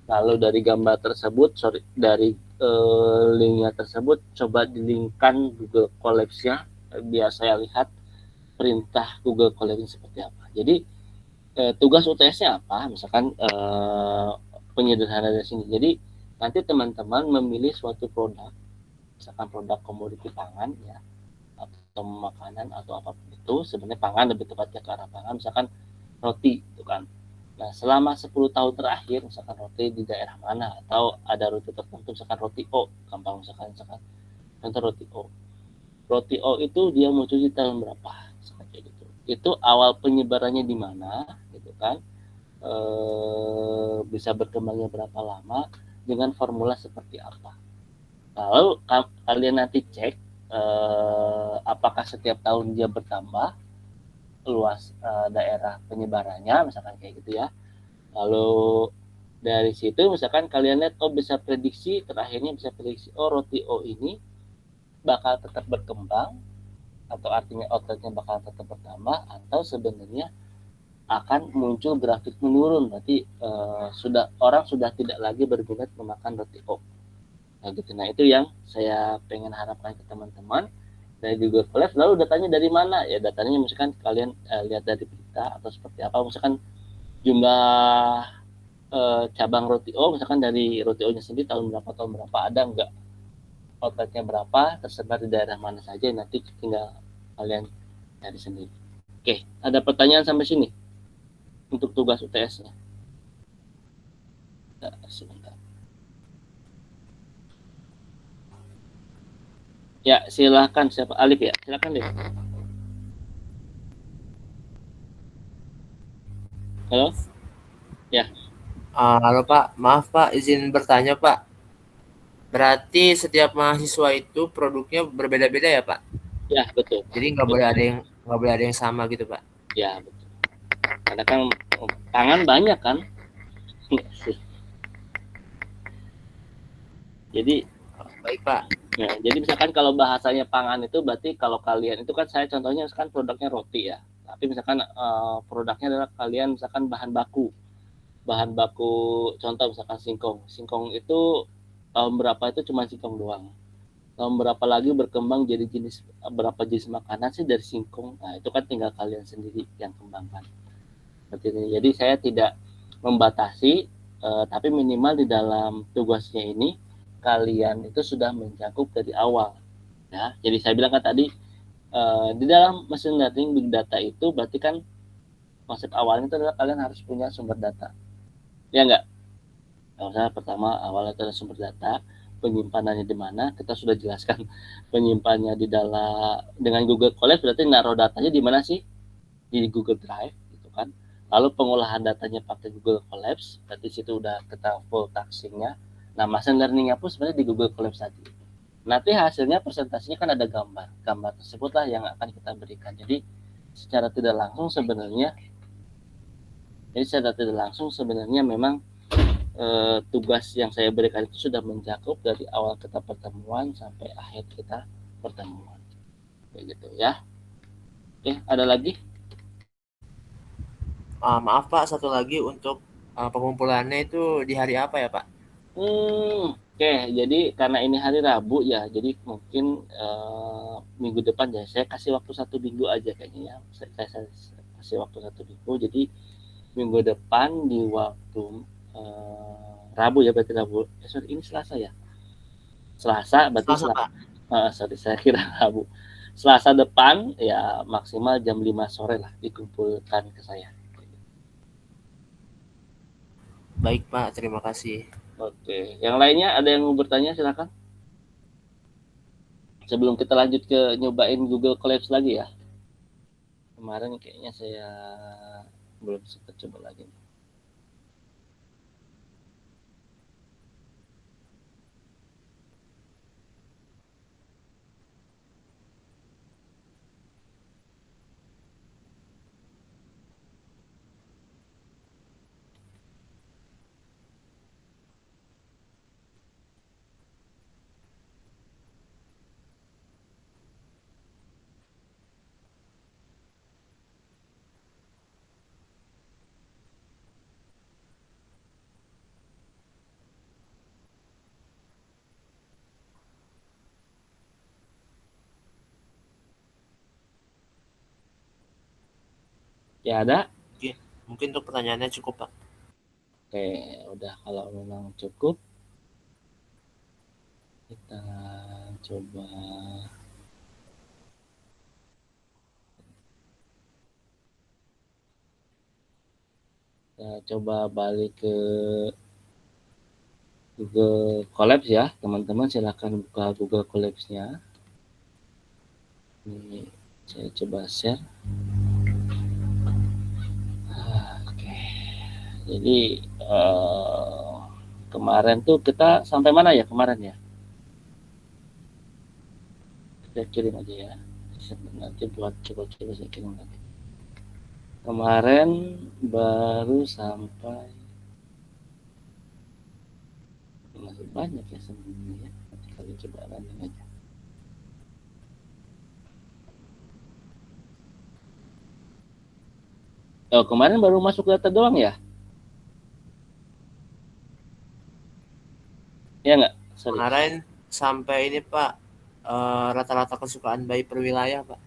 [SPEAKER 1] Lalu dari gambar tersebut, dari linknya tersebut, coba dilingkan Google Colabs-nya, biar saya lihat perintah Google Colabs seperti apa. Jadi tugas UTS-nya apa? Misalkan penyederhanaan dari sini. Jadi nanti teman-teman memilih suatu produk, misalkan produk komoditi pangan ya, atau makanan atau apapun itu, sebenarnya pangan lebih tepatnya ke arah pangan, misalkan roti itu kan. Nah, selama 10 tahun terakhir, misalkan roti di daerah mana, atau ada roti tertentu, misalkan roti O, gampang misalkan contoh roti O. Roti O itu dia muncul di tahun berapa? Misalkan kayak gitu. Itu awal penyebarannya di mana, gitu kan. Bisa berkembangnya berapa lama, dengan formula seperti apa. Lalu kalian nanti cek apakah setiap tahun dia bertambah luas daerah penyebarannya, misalkan kayak gitu ya. Lalu dari situ misalkan kalian lihat, bisa prediksi, terakhirnya bisa prediksi, roti O ini bakal tetap berkembang, atau artinya outletnya bakal tetap bertambah, atau sebenarnya akan muncul grafik menurun, berarti orang sudah tidak lagi berminat memakan roti O. Nah, gitu. Nah, itu yang saya pengen harapkan ke teman-teman dari Google Colabs. Lalu datanya dari mana? Ya datanya misalkan kalian lihat dari berita atau seperti apa, misalkan jumlah cabang roti O, misalkan dari roti O-nya sendiri tahun berapa, ada nggak, outletnya berapa, tersebar di daerah mana saja, nanti tinggal kalian cari sendiri. Oke, ada pertanyaan sampai sini untuk tugas UTS-nya? Sebentar. Ya, silakan. Siapa? Alif ya? Silakan deh. Halo? Ya.
[SPEAKER 2] Halo Pak, maaf Pak, izin bertanya Pak. Berarti setiap mahasiswa itu produknya berbeda-beda ya Pak?
[SPEAKER 1] Ya, betul.
[SPEAKER 2] Jadi nggak boleh ada yang sama gitu Pak?
[SPEAKER 1] Ya, betul. Karena kan pangan banyak kan. Jadi
[SPEAKER 2] Baik Pak.
[SPEAKER 1] ya, jadi misalkan kalau bahasanya pangan itu berarti kalau kalian itu kan, saya contohnya misalkan produknya roti ya. Tapi misalkan produknya adalah kalian misalkan bahan baku contoh misalkan singkong. Singkong itu tahun berapa itu cuma singkong doang. Tahun berapa lagi berkembang jadi berapa jenis makanan sih dari singkong. Nah, itu kan tinggal kalian sendiri yang kembangkan. Seperti ini. Jadi saya tidak membatasi, tapi minimal di dalam tugasnya ini kalian itu sudah mencakup dari awal. Ya, jadi saya bilang kan tadi, di dalam machine learning big data itu berarti kan konsep awalnya itu adalah kalian harus punya sumber data. Ya enggak? Misalnya pertama awalnya itu ada sumber data, penyimpanannya di mana, kita sudah jelaskan. Penyimpanannya di dalam dengan Google Colabs, berarti naruh datanya di mana sih? Di Google Drive gitu kan. Lalu pengolahan datanya pakai Google Colabs, berarti situ udah kita full taxing-nya. Nah, machine learning-nya pun sebenarnya di Google Colabs tadi. Nanti hasilnya presentasinya kan ada gambar. Gambar tersebutlah yang akan kita berikan. Jadi secara tidak langsung sebenarnya memang tugas yang saya berikan itu sudah mencakup dari awal kita pertemuan sampai akhir kita pertemuan. Kayak gitu ya. Oke, ada lagi?
[SPEAKER 2] Maaf Pak, satu lagi untuk pengumpulannya itu di hari apa ya Pak?
[SPEAKER 1] Oke, jadi karena ini hari Rabu ya, jadi mungkin minggu depan ya saya kasih waktu 1 minggu aja kayaknya ya. Saya kasih waktu 1 minggu. Jadi minggu depan di waktu Rabu ya, berarti Rabu. Sorry, ini Selasa ya. Selasa berarti
[SPEAKER 2] Selasa, Pak.
[SPEAKER 1] sorry saya kira Rabu. Selasa depan ya maksimal jam 5 sore lah dikumpulkan ke saya.
[SPEAKER 2] Baik, Pak. Terima kasih.
[SPEAKER 1] Oke, yang lainnya ada yang mau bertanya silakan. Sebelum kita lanjut ke nyobain Google Collapse lagi ya. Kemarin kayaknya saya belum sempat coba lagi. Ya ada.
[SPEAKER 2] Mungkin untuk pertanyaannya cukup, Pak.
[SPEAKER 1] Oke, udah kalau memang cukup kita coba balik ke Google Collapse ya, teman-teman silakan buka Google Collapse-nya. Ini saya coba share. Oke. Jadi kemarin tuh kita sampai mana ya kemarin ya? Saya kirim aja ya. Nanti buat coba-coba saya kirim lagi. Kemarin baru sampai masih banyak ya sebenarnya. Nanti kali coba running aja. Oh, kemarin baru masuk data doang ya? Ya nggak? Sorry.
[SPEAKER 2] Kemarin sampai ini, Pak, rata-rata kesukaan bayi per wilayah, Pak.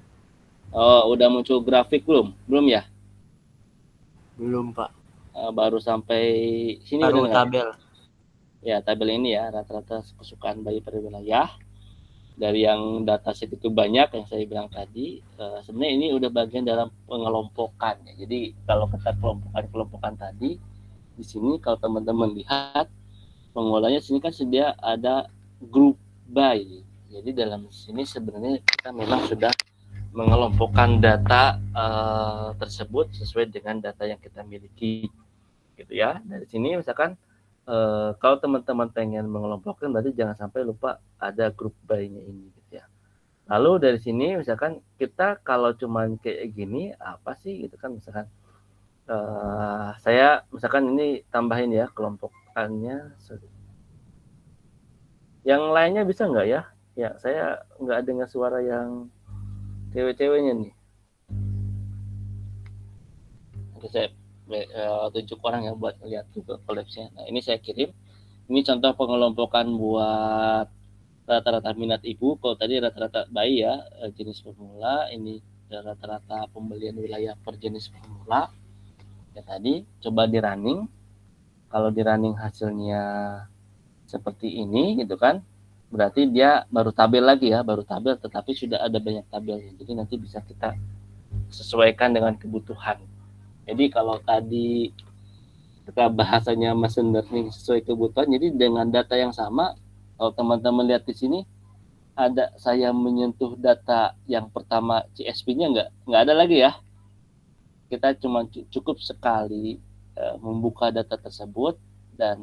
[SPEAKER 1] Oh, udah muncul grafik belum? Belum ya?
[SPEAKER 2] Belum, Pak.
[SPEAKER 1] Baru sampai sini udah
[SPEAKER 2] Baru
[SPEAKER 1] nggak?
[SPEAKER 2] tabel.
[SPEAKER 1] Ya, tabel ini ya rata-rata kesukaan bayi per wilayah. Dari yang dataset itu banyak yang saya bilang tadi, sebenarnya ini udah bagian dalam pengelompokan ya. Jadi kalau kita kelompokan tadi, di sini kalau teman-teman lihat pengolahnya sini kan sedia ada grup by. Jadi dalam sini sebenarnya kita memang sudah mengelompokkan data tersebut sesuai dengan data yang kita miliki gitu ya. Dari sini misalkan kalau teman-teman pengen mengelompokkan berarti jangan sampai lupa ada grup by-nya ini gitu ya. Lalu dari sini misalkan kita kalau cuman kayak gini apa sih gitu kan, misalkan saya misalkan ini tambahin ya kelompokannya. Yang lainnya bisa nggak ya? Ya saya nggak dengar suara yang cewek-ceweknya nih. Nanti saya tunjuk orang yang buat lihat Google Collapse-nya. Nah ini saya kirim. Ini contoh pengelompokan buat rata-rata minat ibu. Kalau tadi rata-rata bayi ya, jenis pemula. Ini rata-rata pembelian wilayah per jenis pemula. Ya tadi coba di running. Kalau di running hasilnya seperti ini gitu kan, berarti dia baru tabel lagi ya, baru tabel tetapi sudah ada banyak tabelnya. Jadi nanti bisa kita sesuaikan dengan kebutuhan. Jadi kalau tadi kita bahasanya machine learning sesuai kebutuhan, jadi dengan data yang sama, kalau teman-teman lihat di sini ada saya menyentuh data yang pertama CSP-nya nggak ada lagi ya. Kita cuma cukup sekali membuka data tersebut dan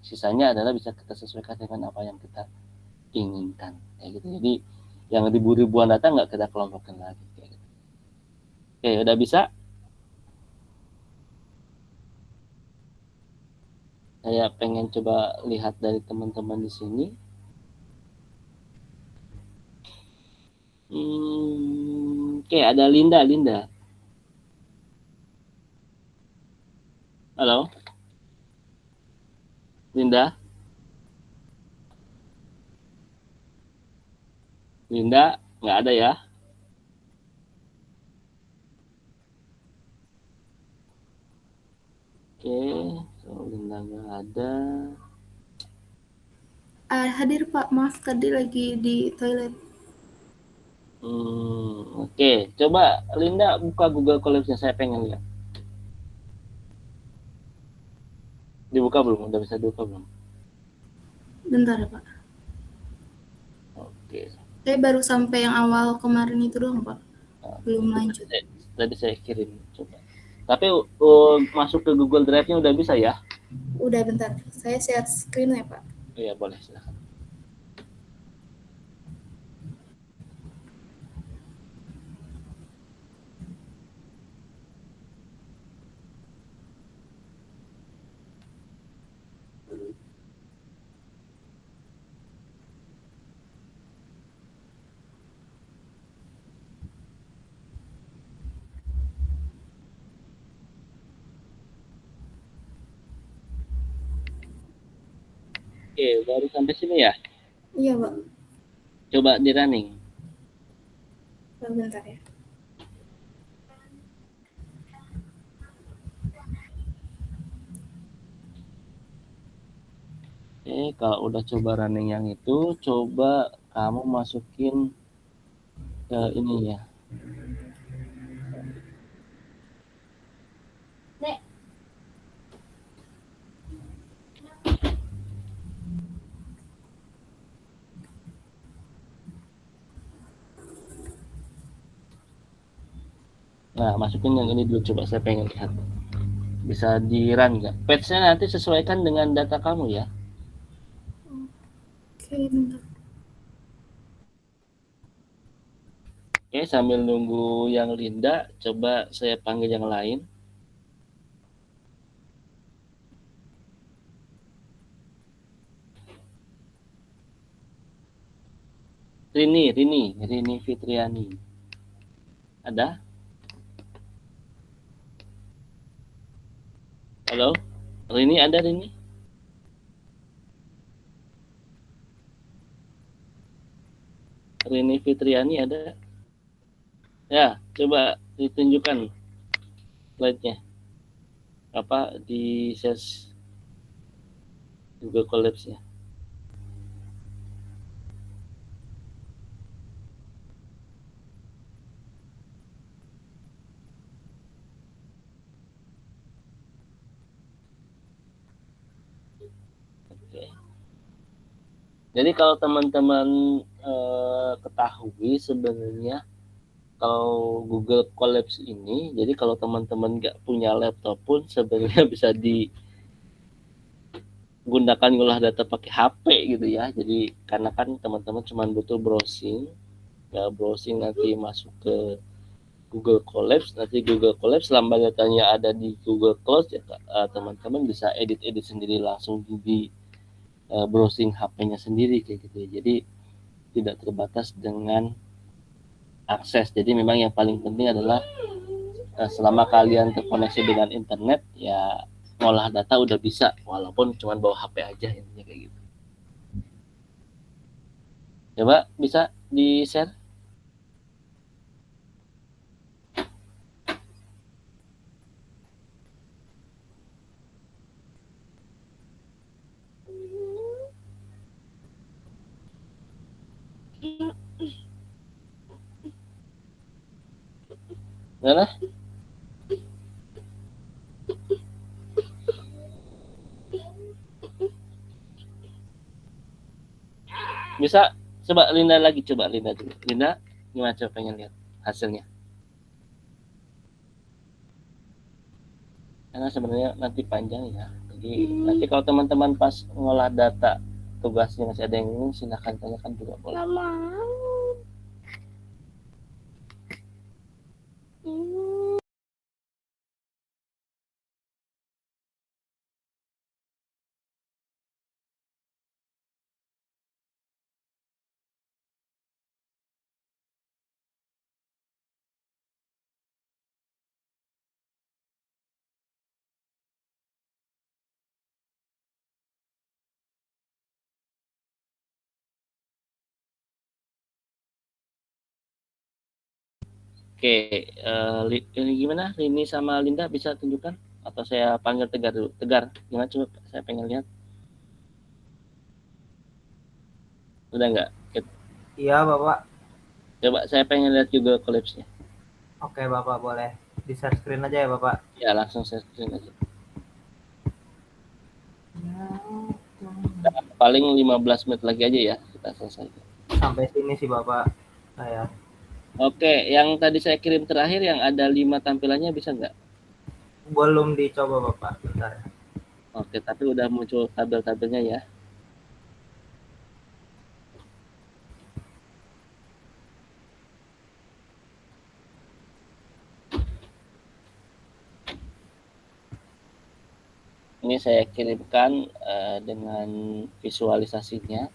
[SPEAKER 1] sisanya adalah bisa kita sesuaikan dengan apa yang kita inginkan kayak gitu. Jadi yang ribu-ribuan data nggak kita kelompokkan lagi kayak gitu. Oke, udah bisa. Saya pengen coba lihat dari teman-teman di sini. Oke, ada Linda. Halo, Linda. Linda, nggak ada ya? Oke, kalau Linda nggak ada.
[SPEAKER 3] Hadir Pak, maaf tadi lagi di toilet.
[SPEAKER 1] Oke. Coba Linda buka Google Collapse-nya, saya pengen lihat. Dibuka belum? Udah bisa dibuka belum?
[SPEAKER 3] Bentar ya Pak.
[SPEAKER 1] Oke.
[SPEAKER 3] Saya baru sampai yang awal kemarin itu doang Pak.
[SPEAKER 1] Oke.
[SPEAKER 3] Belum lanjut.
[SPEAKER 1] Tadi saya kirim, coba. Tapi masuk ke Google Drive-nya udah bisa ya?
[SPEAKER 3] Udah bentar, saya share screen ya Pak.
[SPEAKER 1] Iya, boleh, silakan. Oke, baru sampai sini ya?
[SPEAKER 3] Iya Pak.
[SPEAKER 1] Coba di running.
[SPEAKER 3] Bentar ya.
[SPEAKER 1] Oke, kalau udah coba running yang itu, coba kamu masukin ke ini ya.
[SPEAKER 3] Nek.
[SPEAKER 1] Nah, masukin yang ini dulu, coba saya pengen lihat. Bisa di run nggak? Page-nya nanti sesuaikan dengan data kamu ya.
[SPEAKER 3] Oke, bentar.
[SPEAKER 1] Oke, sambil nunggu yang Linda, coba saya panggil yang lain. Rini Fitriani. Ada? Halo? Rini ada, Rini? Rini Fitriani ada? Ya, coba ditunjukkan slide-nya. Apa di share Google Collapse-nya. Oke. Jadi kalau teman-teman ketahui sebenarnya kalau Google Collapse ini, jadi kalau teman-teman nggak punya laptop pun sebenarnya bisa digunakan ngolah data pakai HP gitu ya. Jadi karena kan teman-teman cuma butuh browsing, ya browsing nanti masuk ke Google Collapse, nanti Google Collapse lambang datanya ada di Google Close ya, teman-teman bisa edit-edit sendiri langsung di browsing HP-nya sendiri kayak gitu ya. Jadi tidak terbatas dengan akses. Jadi memang yang paling penting adalah selama kalian terkoneksi dengan internet ya ngolah data udah bisa walaupun cuma bawa HP aja intinya kayak gitu. Coba bisa di share. Mana? Bisa coba Linda lagi, coba Linda dulu. Linda gimana, coba pengen lihat hasilnya. Karena sebenarnya nanti panjang ya. Jadi nanti kalau teman-teman pas ngolah data tugasnya masih ada yang ingin silahkan tanyakan juga boleh. Oke, ini gimana? Rini sama Linda bisa tunjukkan? Atau saya panggil Tegar dulu? Tegar, gimana coba? Saya pengen lihat. Udah nggak?
[SPEAKER 4] Iya, Bapak.
[SPEAKER 1] Coba saya pengen lihat juga collapse-nya.
[SPEAKER 4] Oke, Bapak boleh. Di share screen aja ya, Bapak.
[SPEAKER 1] Ya, langsung saya screen aja. Nah, paling 15 menit lagi aja ya kita selesai.
[SPEAKER 4] Sampai sini sih, Bapak. Saya.
[SPEAKER 1] Oke, yang tadi saya kirim terakhir yang ada 5 tampilannya bisa nggak?
[SPEAKER 4] Belum dicoba, Bapak. Bentar.
[SPEAKER 1] Oke, tapi udah muncul tabel-tabelnya ya. Ini saya kirimkan dengan visualisasinya.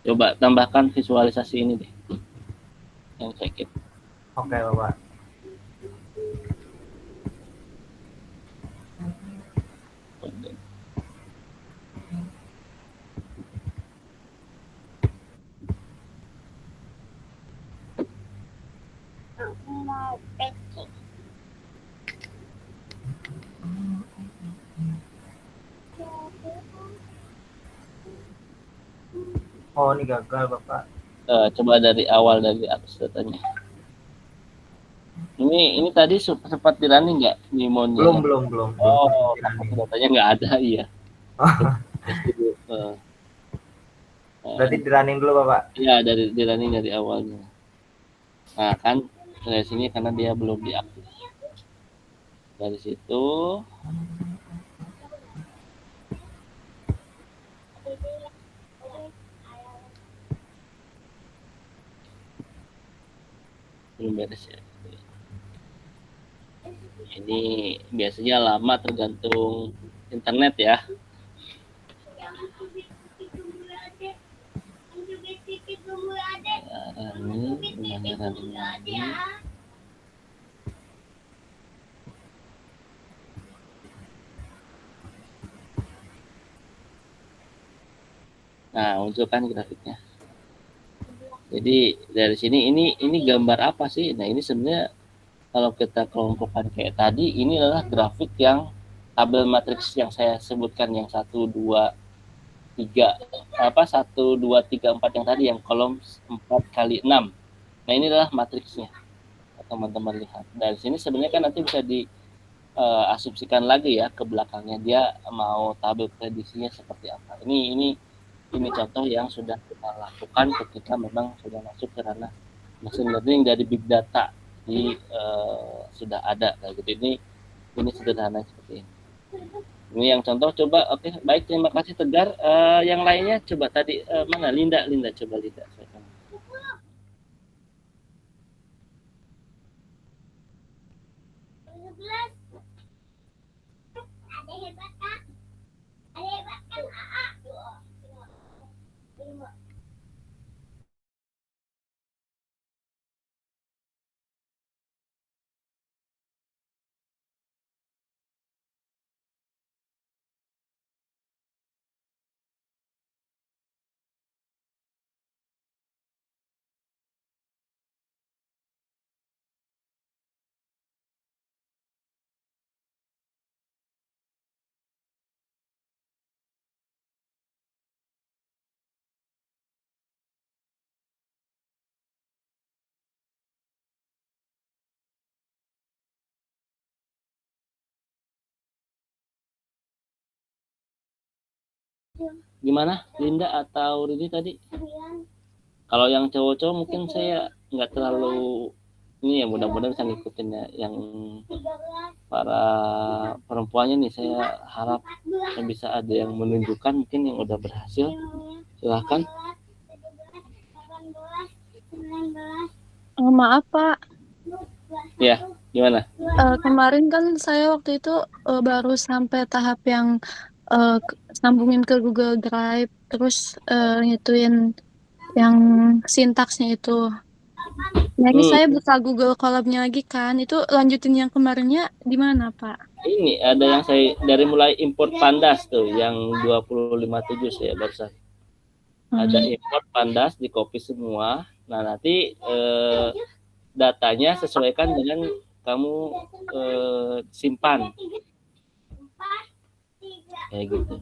[SPEAKER 1] Coba tambahkan visualisasi ini deh. Yang saya kirim.
[SPEAKER 4] Oke, Bapak. Oh, ini gagal, Bapak.
[SPEAKER 1] Coba dari awal dari atas datanya. Ini tadi sempat di running nggak Mimonya?
[SPEAKER 4] Belum.
[SPEAKER 1] Oh, datanya nggak ada, iya.
[SPEAKER 4] Berarti di running dulu, Bapak?
[SPEAKER 1] Iya, di running dari awalnya. Nah, kan dari sini karena dia belum diaktif. Dari situ belum beres ya. Ini biasanya lama tergantung internet ya. Nah, munculkan grafiknya. Jadi dari sini ini gambar apa sih? Nah, ini sebenarnya kalau kita kelompokkan kayak tadi, ini adalah grafik yang tabel matriks yang saya sebutkan yang 1 2 3 1 2 3 4 yang tadi yang kolom 4 kali 6. Nah, ini adalah matriksnya. Teman-teman lihat. Dari sini sebenarnya kan nanti bisa diasumsikan lagi ya ke belakangnya dia mau tabel prediksinya seperti apa. Ini contoh yang sudah kita lakukan ketika memang sudah masuk ke ranah machine learning dari big data sudah ada kayak gitu. Ini sederhana seperti ini. Ini yang contoh coba. Oke, baik, terima kasih Tegar. Yang lainnya coba tadi mana Linda coba Linda. Gimana Linda atau Rini tadi? Kalau yang cowok-cowok mungkin saya nggak terlalu ini ya, mudah-mudahan bisa ngikutin ya. Yang para perempuannya nih saya harap bisa ada yang menunjukkan mungkin yang udah berhasil. Silahkan.
[SPEAKER 3] Maaf Pak,
[SPEAKER 1] Ya, gimana?
[SPEAKER 3] kemarin kan saya waktu itu baru sampai tahap yang sambungin ke Google Drive, terus ngituin yang sintaksnya itu. Nah, ini saya buka Google Colab-nya lagi kan, itu lanjutin yang kemarinnya di mana Pak?
[SPEAKER 1] Ini ada yang saya dari mulai import pandas tuh yang 257 saya baru saja. Ada import pandas, di copy semua. Nah, nanti datanya sesuaikan dengan kamu simpan. Kayak gitu.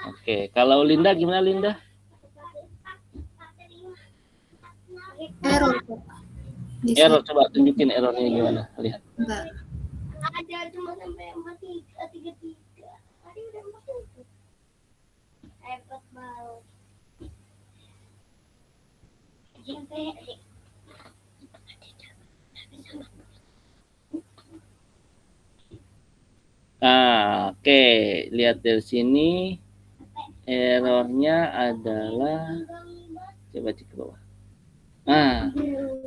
[SPEAKER 1] Oke, kalau Linda gimana Linda?
[SPEAKER 5] Error, Pak. Bisa.
[SPEAKER 1] Error, coba tunjukin errornya gimana? Lihat.
[SPEAKER 5] Enggak.
[SPEAKER 6] Ada cuma sampai 43. Tadi udah 47. Hebat banget.
[SPEAKER 1] Nah, oke, lihat dari sini errornya adalah, coba cek ke bawah. Nah,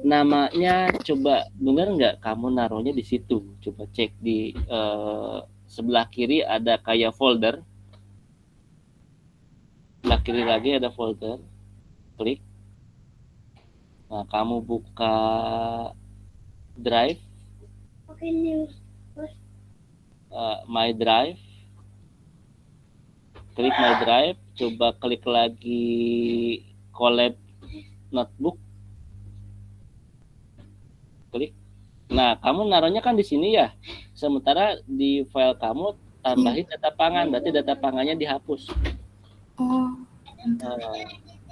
[SPEAKER 1] namanya coba bener nggak kamu naruhnya di situ? Coba cek di sebelah kiri ada kayak folder. Sebelah kiri lagi ada folder. Klik. Nah, kamu buka Drive.
[SPEAKER 6] Oke, nih.
[SPEAKER 1] My Drive. Klik My Drive. Coba klik lagi Collab Notebook. Klik. Nah, kamu naruhnya kan di sini ya. Sementara di file kamu tambahin data pangan, berarti data pangannya dihapus.
[SPEAKER 5] Oh.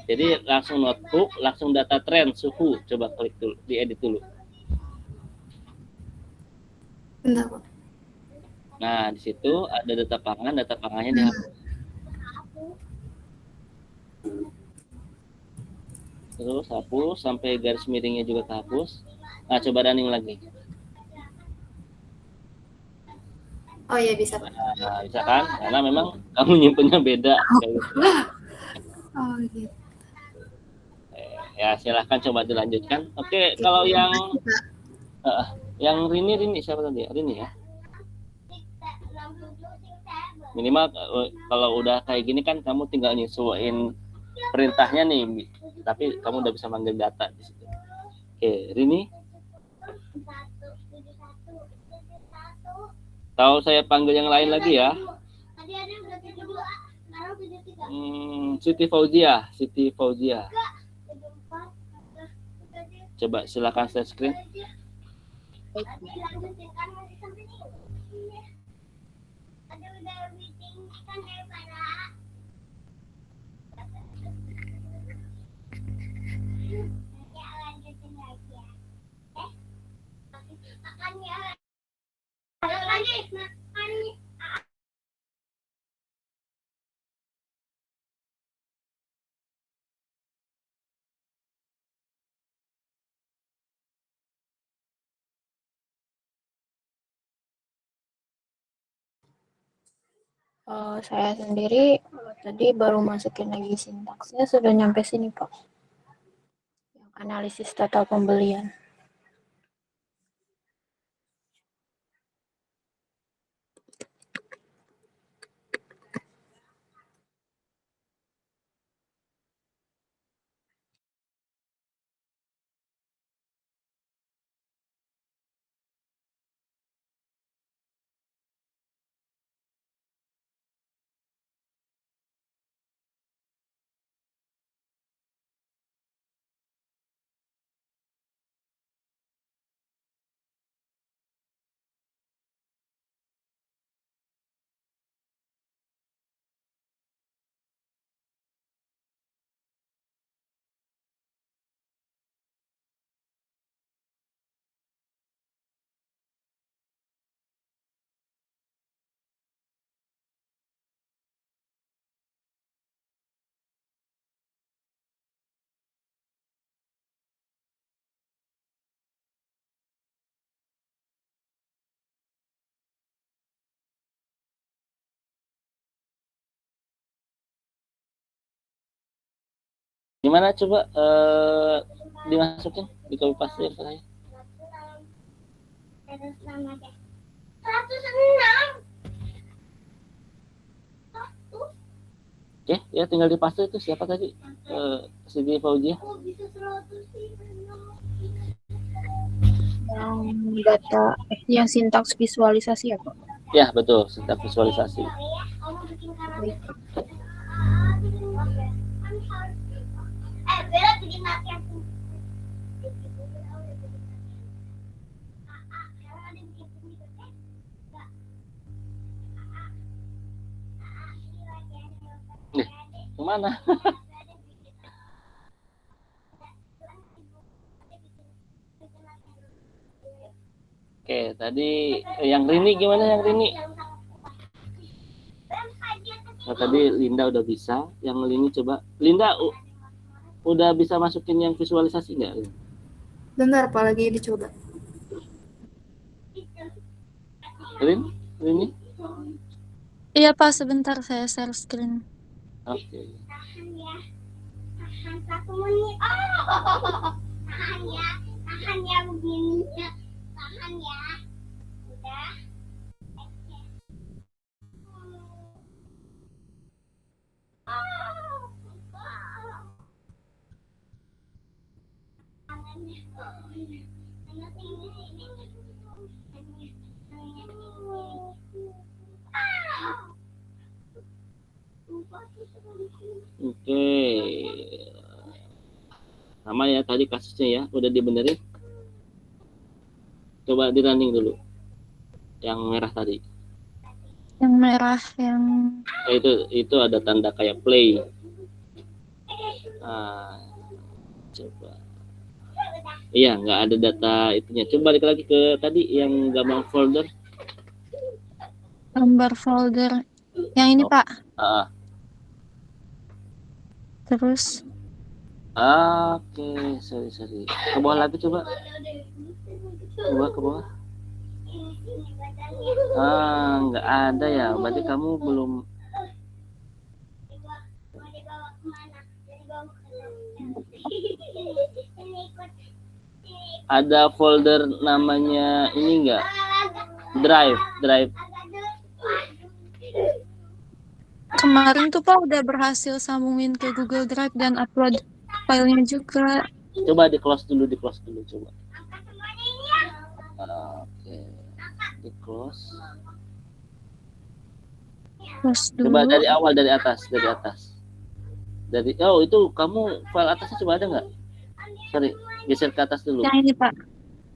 [SPEAKER 1] Jadi langsung notebook, langsung data trend, suhu. Coba klik dulu, diedit dulu.
[SPEAKER 5] Bentar, Pak.
[SPEAKER 1] Nah, di situ ada data pangannya dihapus. Terus hapus sampai garis miringnya juga kehapus. Nah, coba running lagi.
[SPEAKER 5] Oh iya bisa.
[SPEAKER 1] Nah, bisa kan? Karena memang kamu nyimpennya beda.
[SPEAKER 5] Oh gitu.
[SPEAKER 1] Ya, silahkan coba dilanjutkan. Oke, kalau yang Rini siapa tadi? Rini ya. Minimal kalau udah kayak gini kan kamu tinggal nyesuaiin perintahnya nih, tapi kamu udah bisa manggil data di situ. Oke, Rini. Tahu saya panggil yang lain lagi ya.
[SPEAKER 6] Tadi ada udah 72, sekarang 73.
[SPEAKER 1] Siti Fauzia. Coba silakan share screen.
[SPEAKER 3] Saya sendiri tadi baru masukin lagi sintaksnya, sudah nyampe sini Pak. Yang analisis total pembelian.
[SPEAKER 1] Gimana coba dimasukin di copy paste ya saya.
[SPEAKER 6] 106.
[SPEAKER 1] Oke, ya tinggal di paste itu siapa tadi? Siti Fauzia.
[SPEAKER 6] Oh, bisa 100 sih.
[SPEAKER 3] Yang data, yang sintaks visualisasi ya Pak?
[SPEAKER 1] Ya, betul, sintaks visualisasi.
[SPEAKER 6] Kamu bikin karakter.
[SPEAKER 1] Kemana? Oke, tadi yang Rini gimana yang Rini? Nah, tadi Linda udah bisa, yang Rini coba. Linda udah bisa masukin yang visualisasi nggak?
[SPEAKER 5] Bentar Pak, lagi dicoba.
[SPEAKER 1] Rini?
[SPEAKER 3] Iya Pak, sebentar saya share screen.
[SPEAKER 1] Oke.
[SPEAKER 6] Tahan ya. Tahan 1 menit. Oh. Tahan ya. Tahan ya begini. Tahan ya. Udah.
[SPEAKER 1] Oke. Sama ya tadi kasusnya ya, udah dibenerin. Coba di running dulu. Yang merah tadi.
[SPEAKER 3] Yang merah yang
[SPEAKER 1] Itu ada tanda kayak play. Nah, coba. Iya, nggak ada data itunya. Coba balik lagi ke tadi yang gambar folder.
[SPEAKER 3] gambar folder. Yang ini
[SPEAKER 1] Oh.
[SPEAKER 3] Pak.
[SPEAKER 1] Ah,
[SPEAKER 3] Terus
[SPEAKER 1] oke, sorry. Ke bawah lagi coba. Coba ke bawah. Nggak ada ya. Berarti kamu belum. Ada folder namanya ini nggak? Drive.
[SPEAKER 3] kemarin tuh Pak udah berhasil sambungin ke Google Drive dan upload filenya juga.
[SPEAKER 1] Coba di close dulu coba. Oke. Di close.
[SPEAKER 3] Terus
[SPEAKER 1] Coba
[SPEAKER 3] dulu.
[SPEAKER 1] dari awal dari atas. Itu kamu file atasnya coba ada nggak? Sorry, geser ke atas dulu.
[SPEAKER 3] Yang ini Pak.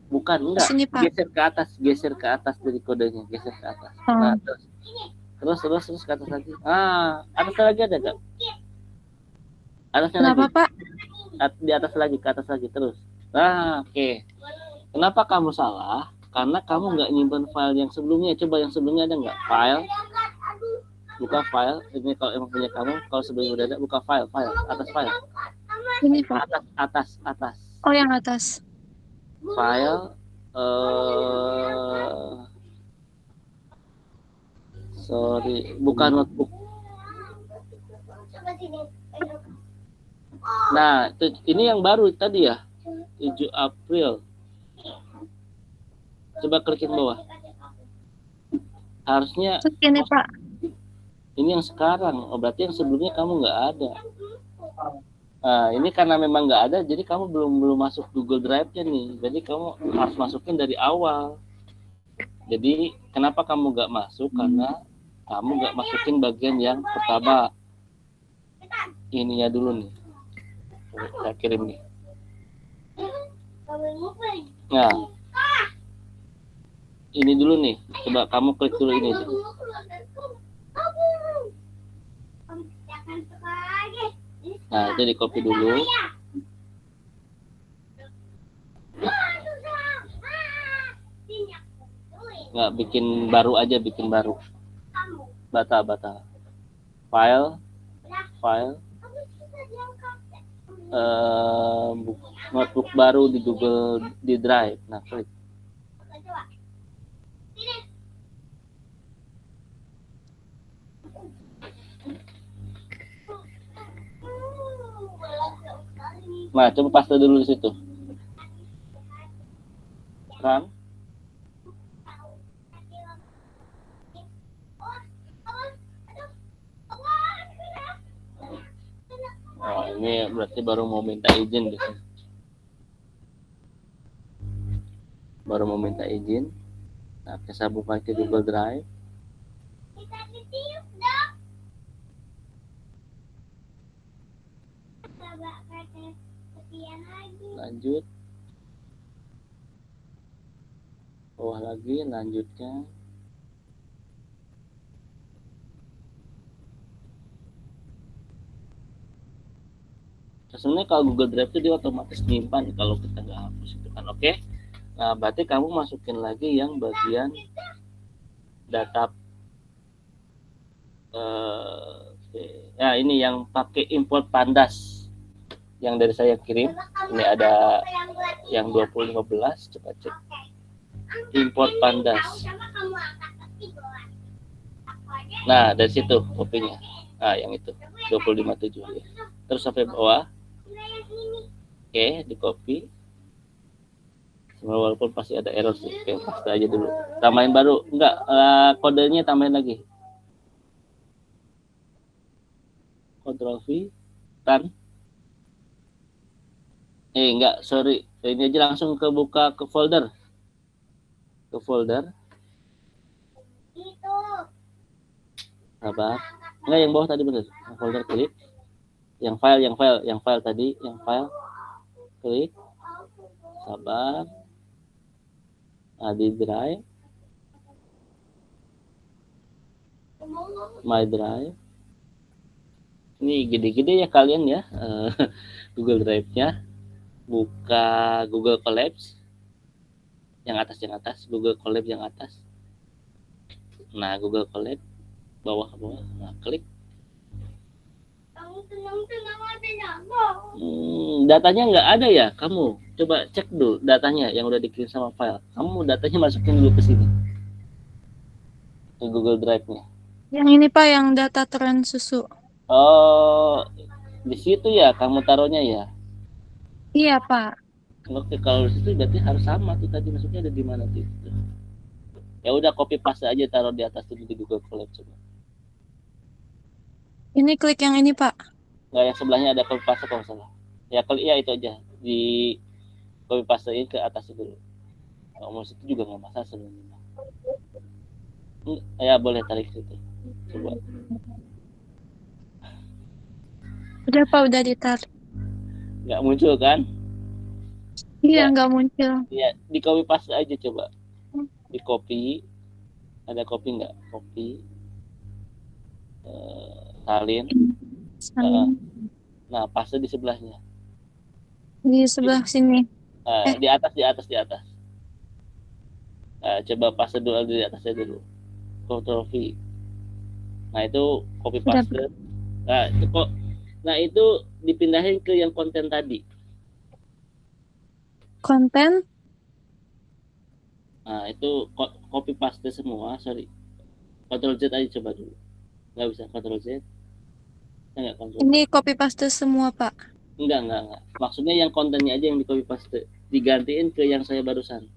[SPEAKER 1] Bukan, enggak.
[SPEAKER 3] Sini Pak.
[SPEAKER 1] Geser ke atas dari kodenya, geser ke atas.
[SPEAKER 3] Oh.
[SPEAKER 1] Nah, terus ke atas lagi. Atasnya lagi ada nggak? Atasnya
[SPEAKER 3] Kenapa
[SPEAKER 1] lagi.
[SPEAKER 3] Pak?
[SPEAKER 1] Di atas lagi, ke atas lagi terus. Oke. Kenapa kamu salah? Karena kamu nggak nyimpan file yang sebelumnya. Coba yang sebelumnya ada nggak? File. Buka file. Ini kalau emang punya kamu. Kalau sebelumnya udah ada, buka file. Atas file.
[SPEAKER 3] Ini Pak.
[SPEAKER 1] Atas.
[SPEAKER 3] Oh, yang atas.
[SPEAKER 1] File. Sorry, bukan notebook. Nah, ini yang baru tadi ya. 7 April. Coba klikin bawah. Harusnya
[SPEAKER 3] Terus ini Pak.
[SPEAKER 1] ini yang sekarang. Oh, berarti yang sebelumnya kamu nggak ada. Nah, ini karena memang nggak ada, jadi kamu belum masuk Google Drive-nya nih. Jadi kamu harus masukin dari awal. Jadi kenapa kamu nggak masuk? Karena kamu nggak masukin bagian yang pertama. Ininya dulu nih. Saya kirim nih. Nah, ini dulu nih. Coba kamu klik dulu ini. Nah, itu di copy dulu. Nggak, bikin baru aja, bata. File, notebook baru di Google di Drive. Nah, klik. Nah, coba paste dulu di situ. Kan? Oh, ini berarti baru mau minta izin di sini. Baru mau minta izin. Nah, kita buka ke Google Drive. Lanjut. Bawah lagi, lanjutkan. Sebenarnya kalau Google Drive itu dia otomatis nyimpan kalau kita nggak hapus itu kan. Oke. Nah, berarti kamu masukin lagi yang bagian data. Oke. Ya, ini yang pakai import Pandas yang dari saya kirim. Ini ada yang 2015, coba cek. Import Pandas. Nah, dari situ kopinya. Nah, yang itu 257 ya. Terus sampai bawah. Oke, di copy. Walaupun pasti ada error sih. Oke, paste aja dulu. Tambahin baru. Enggak, kodenya tambahin lagi. Ctrl V, run. Enggak, sorry. Ini aja langsung ke buka ke folder. Ke folder. Sabar. Enggak, yang bawah tadi benar. Yang folder klik. Yang file tadi, yang file klik. Sabar. Nah, di drive. My drive. Ini gede-gede ya kalian ya. Google Drive-nya. Buka Google Collapse. Yang atas, Google Collapse yang atas. Nah, Google Collapse bawah. Nah, klik. Datanya nggak ada ya kamu. Coba cek dulu datanya yang udah dikirim sama file. Kamu datanya masukin dulu ke sini. Ke Google Drive-nya.
[SPEAKER 3] Yang ini Pak, yang data tren susu.
[SPEAKER 1] Oh, di situ ya kamu taruhnya ya.
[SPEAKER 3] Iya Pak.
[SPEAKER 1] Oke, kalau di situ berarti harus sama tuh tadi masuknya ada di mana tuh. Ya udah copy paste aja taruh di atas itu di Google Collapse coba.
[SPEAKER 3] Ini klik yang ini Pak.
[SPEAKER 1] Nggak, yang sebelahnya ada copy paste kalau salah. Ya klik ya itu aja di copy pastein ke atas itu dulu. Kalau situ juga nggak masalah sebenarnya. Ya boleh tarik situ. Coba.
[SPEAKER 3] Udah Pak, udah ditarik.
[SPEAKER 1] Nggak muncul kan?
[SPEAKER 3] Iya,
[SPEAKER 1] Ya.
[SPEAKER 3] nggak muncul.
[SPEAKER 1] Ya, di copy paste aja coba. Di copy. Ada copy nggak? Copy. Salin. Nah, paste di sebelahnya.
[SPEAKER 3] Di sebelah sini.
[SPEAKER 1] Di atas. Coba paste dulu di atasnya dulu. Ctrl V. Nah, itu copy paste. Nah, itu dipindahin ke yang konten tadi.
[SPEAKER 3] Konten.
[SPEAKER 1] Nah, itu copy paste semua, sorry. Ctrl Z aja coba dulu. Nggak bisa Ctrl Z. Enggak Ctrl.
[SPEAKER 3] Ini copy paste semua Pak.
[SPEAKER 1] Enggak. Maksudnya yang kontennya aja yang di copy paste. Digantiin ke yang saya barusan.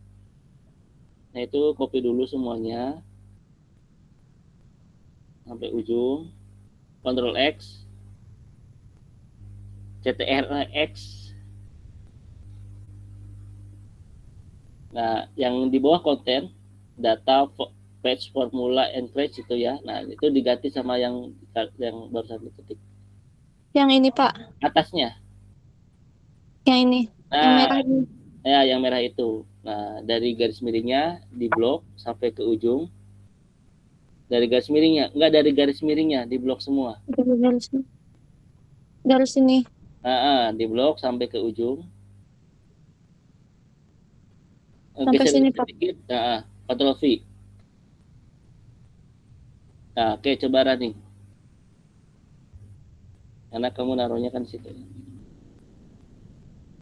[SPEAKER 1] Nah, itu copy dulu semuanya. Sampai ujung. Ctrl X. CTRL-X. Nah, yang di bawah konten, data, page, formula, and page itu ya. Nah, itu diganti sama yang barusan diketik.
[SPEAKER 3] Yang ini Pak.
[SPEAKER 1] Atasnya.
[SPEAKER 3] Yang ini. Yang merah ini.
[SPEAKER 1] Ya, yang merah itu. Nah, dari garis miringnya di blok sampai ke ujung. Dari garis miringnya, enggak dari garis miringnya, di blok semua.
[SPEAKER 3] Dari sini.
[SPEAKER 1] Di blok sampai ke ujung.
[SPEAKER 3] Sampai sini Pak.
[SPEAKER 1] Sedikit. Ctrl V. Nah, oke, coba running. Karena kamu naruhnya kan di situ.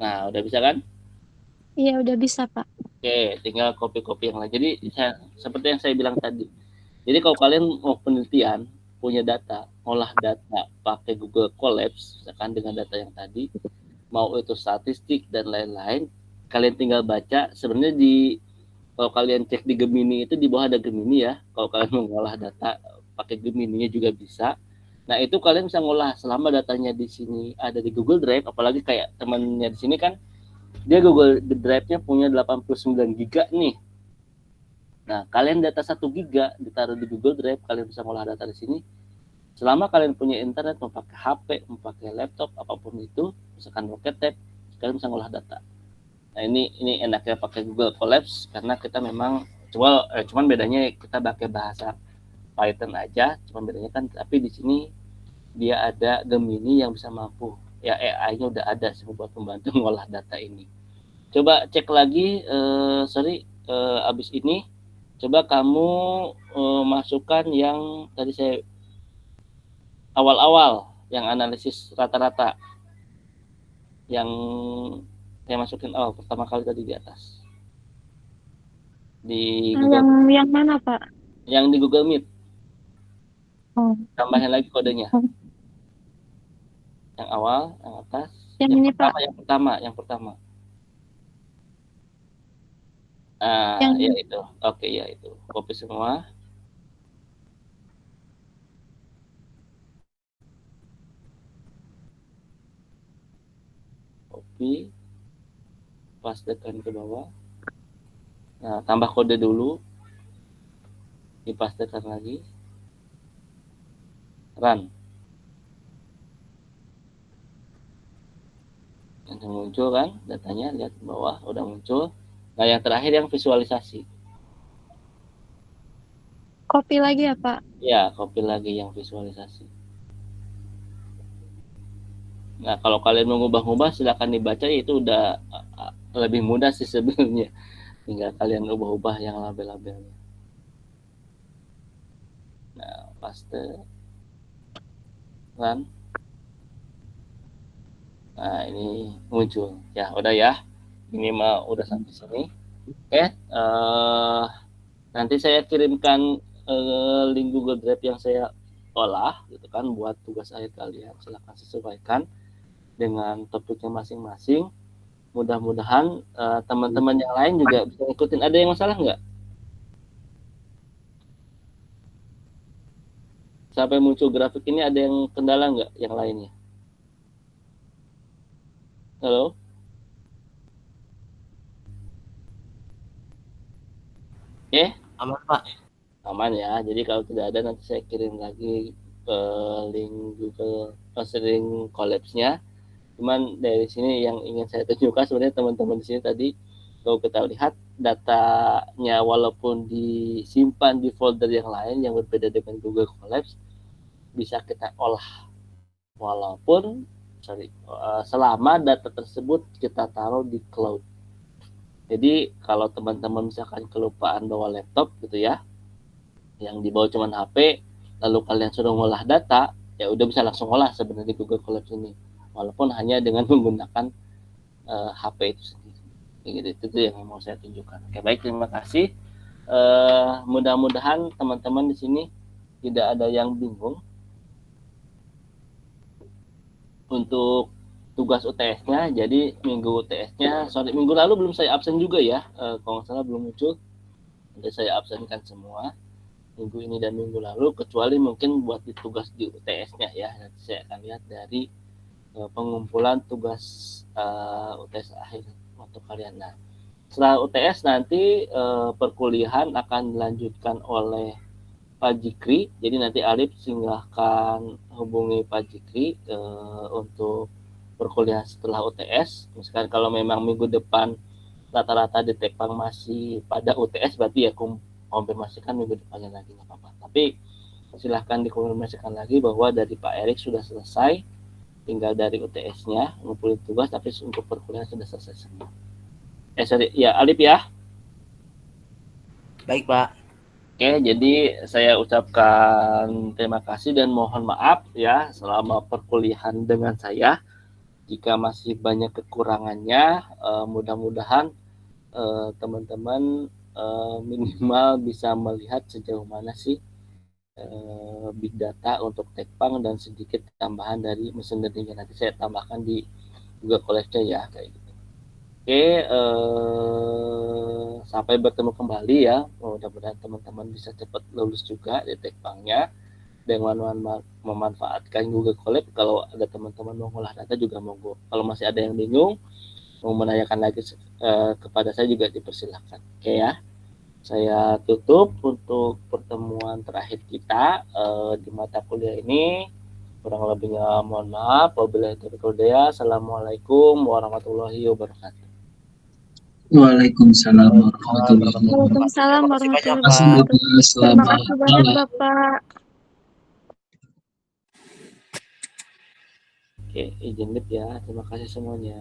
[SPEAKER 1] Nah, udah bisa kan?
[SPEAKER 3] Iya, udah bisa Pak.
[SPEAKER 1] Oke, tinggal copy yang lain. Jadi seperti yang saya bilang tadi. Jadi kalau kalian mau penelitian, punya data, olah data pakai Google Collapse, misalkan dengan data yang tadi, mau itu statistik dan lain-lain, kalian tinggal baca. Sebenarnya kalau kalian cek di Gemini itu di bawah ada Gemini ya. Kalau kalian mau ngolah data pakai Gemini-nya juga bisa. Nah, itu kalian bisa ngolah selama datanya di sini ada di Google Drive, apalagi kayak temannya di sini kan dia Google Drive-nya punya 89 GB nih. Nah, kalian data 1 GB ditaruh di Google Drive, kalian bisa ngolah data di sini. Selama kalian punya internet, mau pakai HP, mau pakai laptop, apapun itu, misalkan Rocket Tab, kalian bisa ngolah data. Nah ini enaknya pakai Google Colabs karena kita memang cuman bedanya kita pakai bahasa Python aja, cuman bedanya kan tapi di sini dia ada Gemini yang bisa mampu ya, AI-nya udah ada sih buat membantu ngolah data ini. Coba cek lagi, abis ini coba kamu masukkan yang tadi saya awal-awal yang analisis rata-rata yang saya masukin pertama kali tadi di atas di Google,
[SPEAKER 3] Yang mana, Pak?
[SPEAKER 1] yang di Google Meet. Tambahin lagi kodenya. Yang awal, yang atas,
[SPEAKER 3] Yang ini, Pak.
[SPEAKER 1] yang pertama. Ya itu. Oke, ya itu. Copy semua. Copy. Pastekan ke bawah. Nah, tambah kode dulu. Dipastekan lagi. Run. Yang muncul kan datanya, lihat ke bawah udah muncul. Nah, yang terakhir yang visualisasi.
[SPEAKER 3] Copy lagi ya, Pak?
[SPEAKER 1] Ya, copy lagi yang visualisasi. Nah, kalau kalian mau ngubah-ngubah silakan dibaca, itu udah lebih mudah sih sebenarnya. Tinggal kalian ubah-ubah yang label-labelnya. Nah, paste. Run. Nah, ini muncul. Ya, udah ya. Ini mah udah sampai sini. Oke, nanti saya kirimkan link Google Drive yang saya olah gitu kan buat tugas akhir kalian. Silakan sesuaikan dengan topiknya masing-masing. Mudah-mudahan teman-teman yang lain juga bisa ikutin. Ada yang masalah nggak? Sampai muncul grafik ini ada yang kendala nggak yang lainnya? Halo? Oke?
[SPEAKER 2] Aman, Pak.
[SPEAKER 1] Aman ya. Jadi kalau tidak ada nanti saya kirim lagi link Google link Colabs-nya. Cuman dari sini yang ingin saya tunjukkan sebenarnya teman-teman di sini tadi kalau kita lihat datanya walaupun disimpan di folder yang lain yang berbeda dengan Google Colabs bisa kita olah walaupun selama data tersebut kita taruh di cloud. Jadi kalau teman-teman misalkan kelupaan bawa laptop gitu ya, yang dibawa cuma HP, lalu kalian sudah ngolah data, ya udah bisa langsung olah sebenarnya di Google Colabs ini, walaupun hanya dengan menggunakan HP itu sendiri. Gitu, itu yang mau saya tunjukkan. Oke, baik, terima kasih. Mudah-mudahan teman-teman di sini tidak ada yang bingung. Untuk tugas UTS-nya, jadi minggu UTS-nya, minggu lalu belum saya absen juga ya, kalau nggak salah belum muncul. Nanti saya absenkan semua minggu ini dan minggu lalu, kecuali mungkin buat tugas di UTS-nya ya. Nanti saya akan lihat dari pengumpulan tugas UTS akhir untuk kalian. Nah, setelah UTS nanti perkuliahan akan dilanjutkan oleh Pak Jikri. Jadi nanti Alif silahkan hubungi Pak Jikri untuk perkuliahan setelah UTS. Misalkan kalau memang minggu depan rata-rata di Tekpang masih pada UTS, berarti ya konfirmasikan minggu depannya lagi, nggak apa-apa. Tapi silahkan dikonfirmasikan lagi bahwa dari Pak Erik sudah selesai, tinggal dari UTS-nya ngumpulin tugas, tapi untuk perkuliahan sudah selesai semua. Ya Alif ya.
[SPEAKER 2] Baik, Pak.
[SPEAKER 1] Oke, jadi saya ucapkan terima kasih dan mohon maaf ya selama perkuliahan dengan saya. Jika masih banyak kekurangannya, mudah-mudahan teman-teman minimal bisa melihat sejauh mana sih big data untuk Tekpang dan sedikit tambahan dari mesin learning. Nanti saya tambahkan di Google Colabs-nya ya kayak gitu. Oke, sampai bertemu kembali ya. Mudah-mudahan teman-teman bisa cepat lulus juga di Tekpangnya dengan memanfaatkan Google Colab. Kalau ada teman-teman mau ngolah data juga monggo. Kalau masih ada yang bingung, mau menanyakan lagi kepada saya juga dipersilahkan. Oke ya. Saya tutup untuk pertemuan terakhir kita di mata kuliah ini. Kurang lebihnya mohon maaf. Wabillahi taufiq wal hidayah. Assalamualaikum warahmatullahi wabarakatuh.
[SPEAKER 7] Waalaikumsalam warahmatullahi wabarakatuh.
[SPEAKER 3] Waalaikumsalam
[SPEAKER 2] Terima kasih banyak,
[SPEAKER 3] warahmatullahi
[SPEAKER 2] Pak.
[SPEAKER 7] Terima kasih
[SPEAKER 3] wabarakatuh.
[SPEAKER 7] Bapak,
[SPEAKER 3] Terima
[SPEAKER 7] selamat
[SPEAKER 3] kasih banyak
[SPEAKER 7] malam.
[SPEAKER 3] Bapak.
[SPEAKER 1] Oke, izin live ya. Terima kasih semuanya.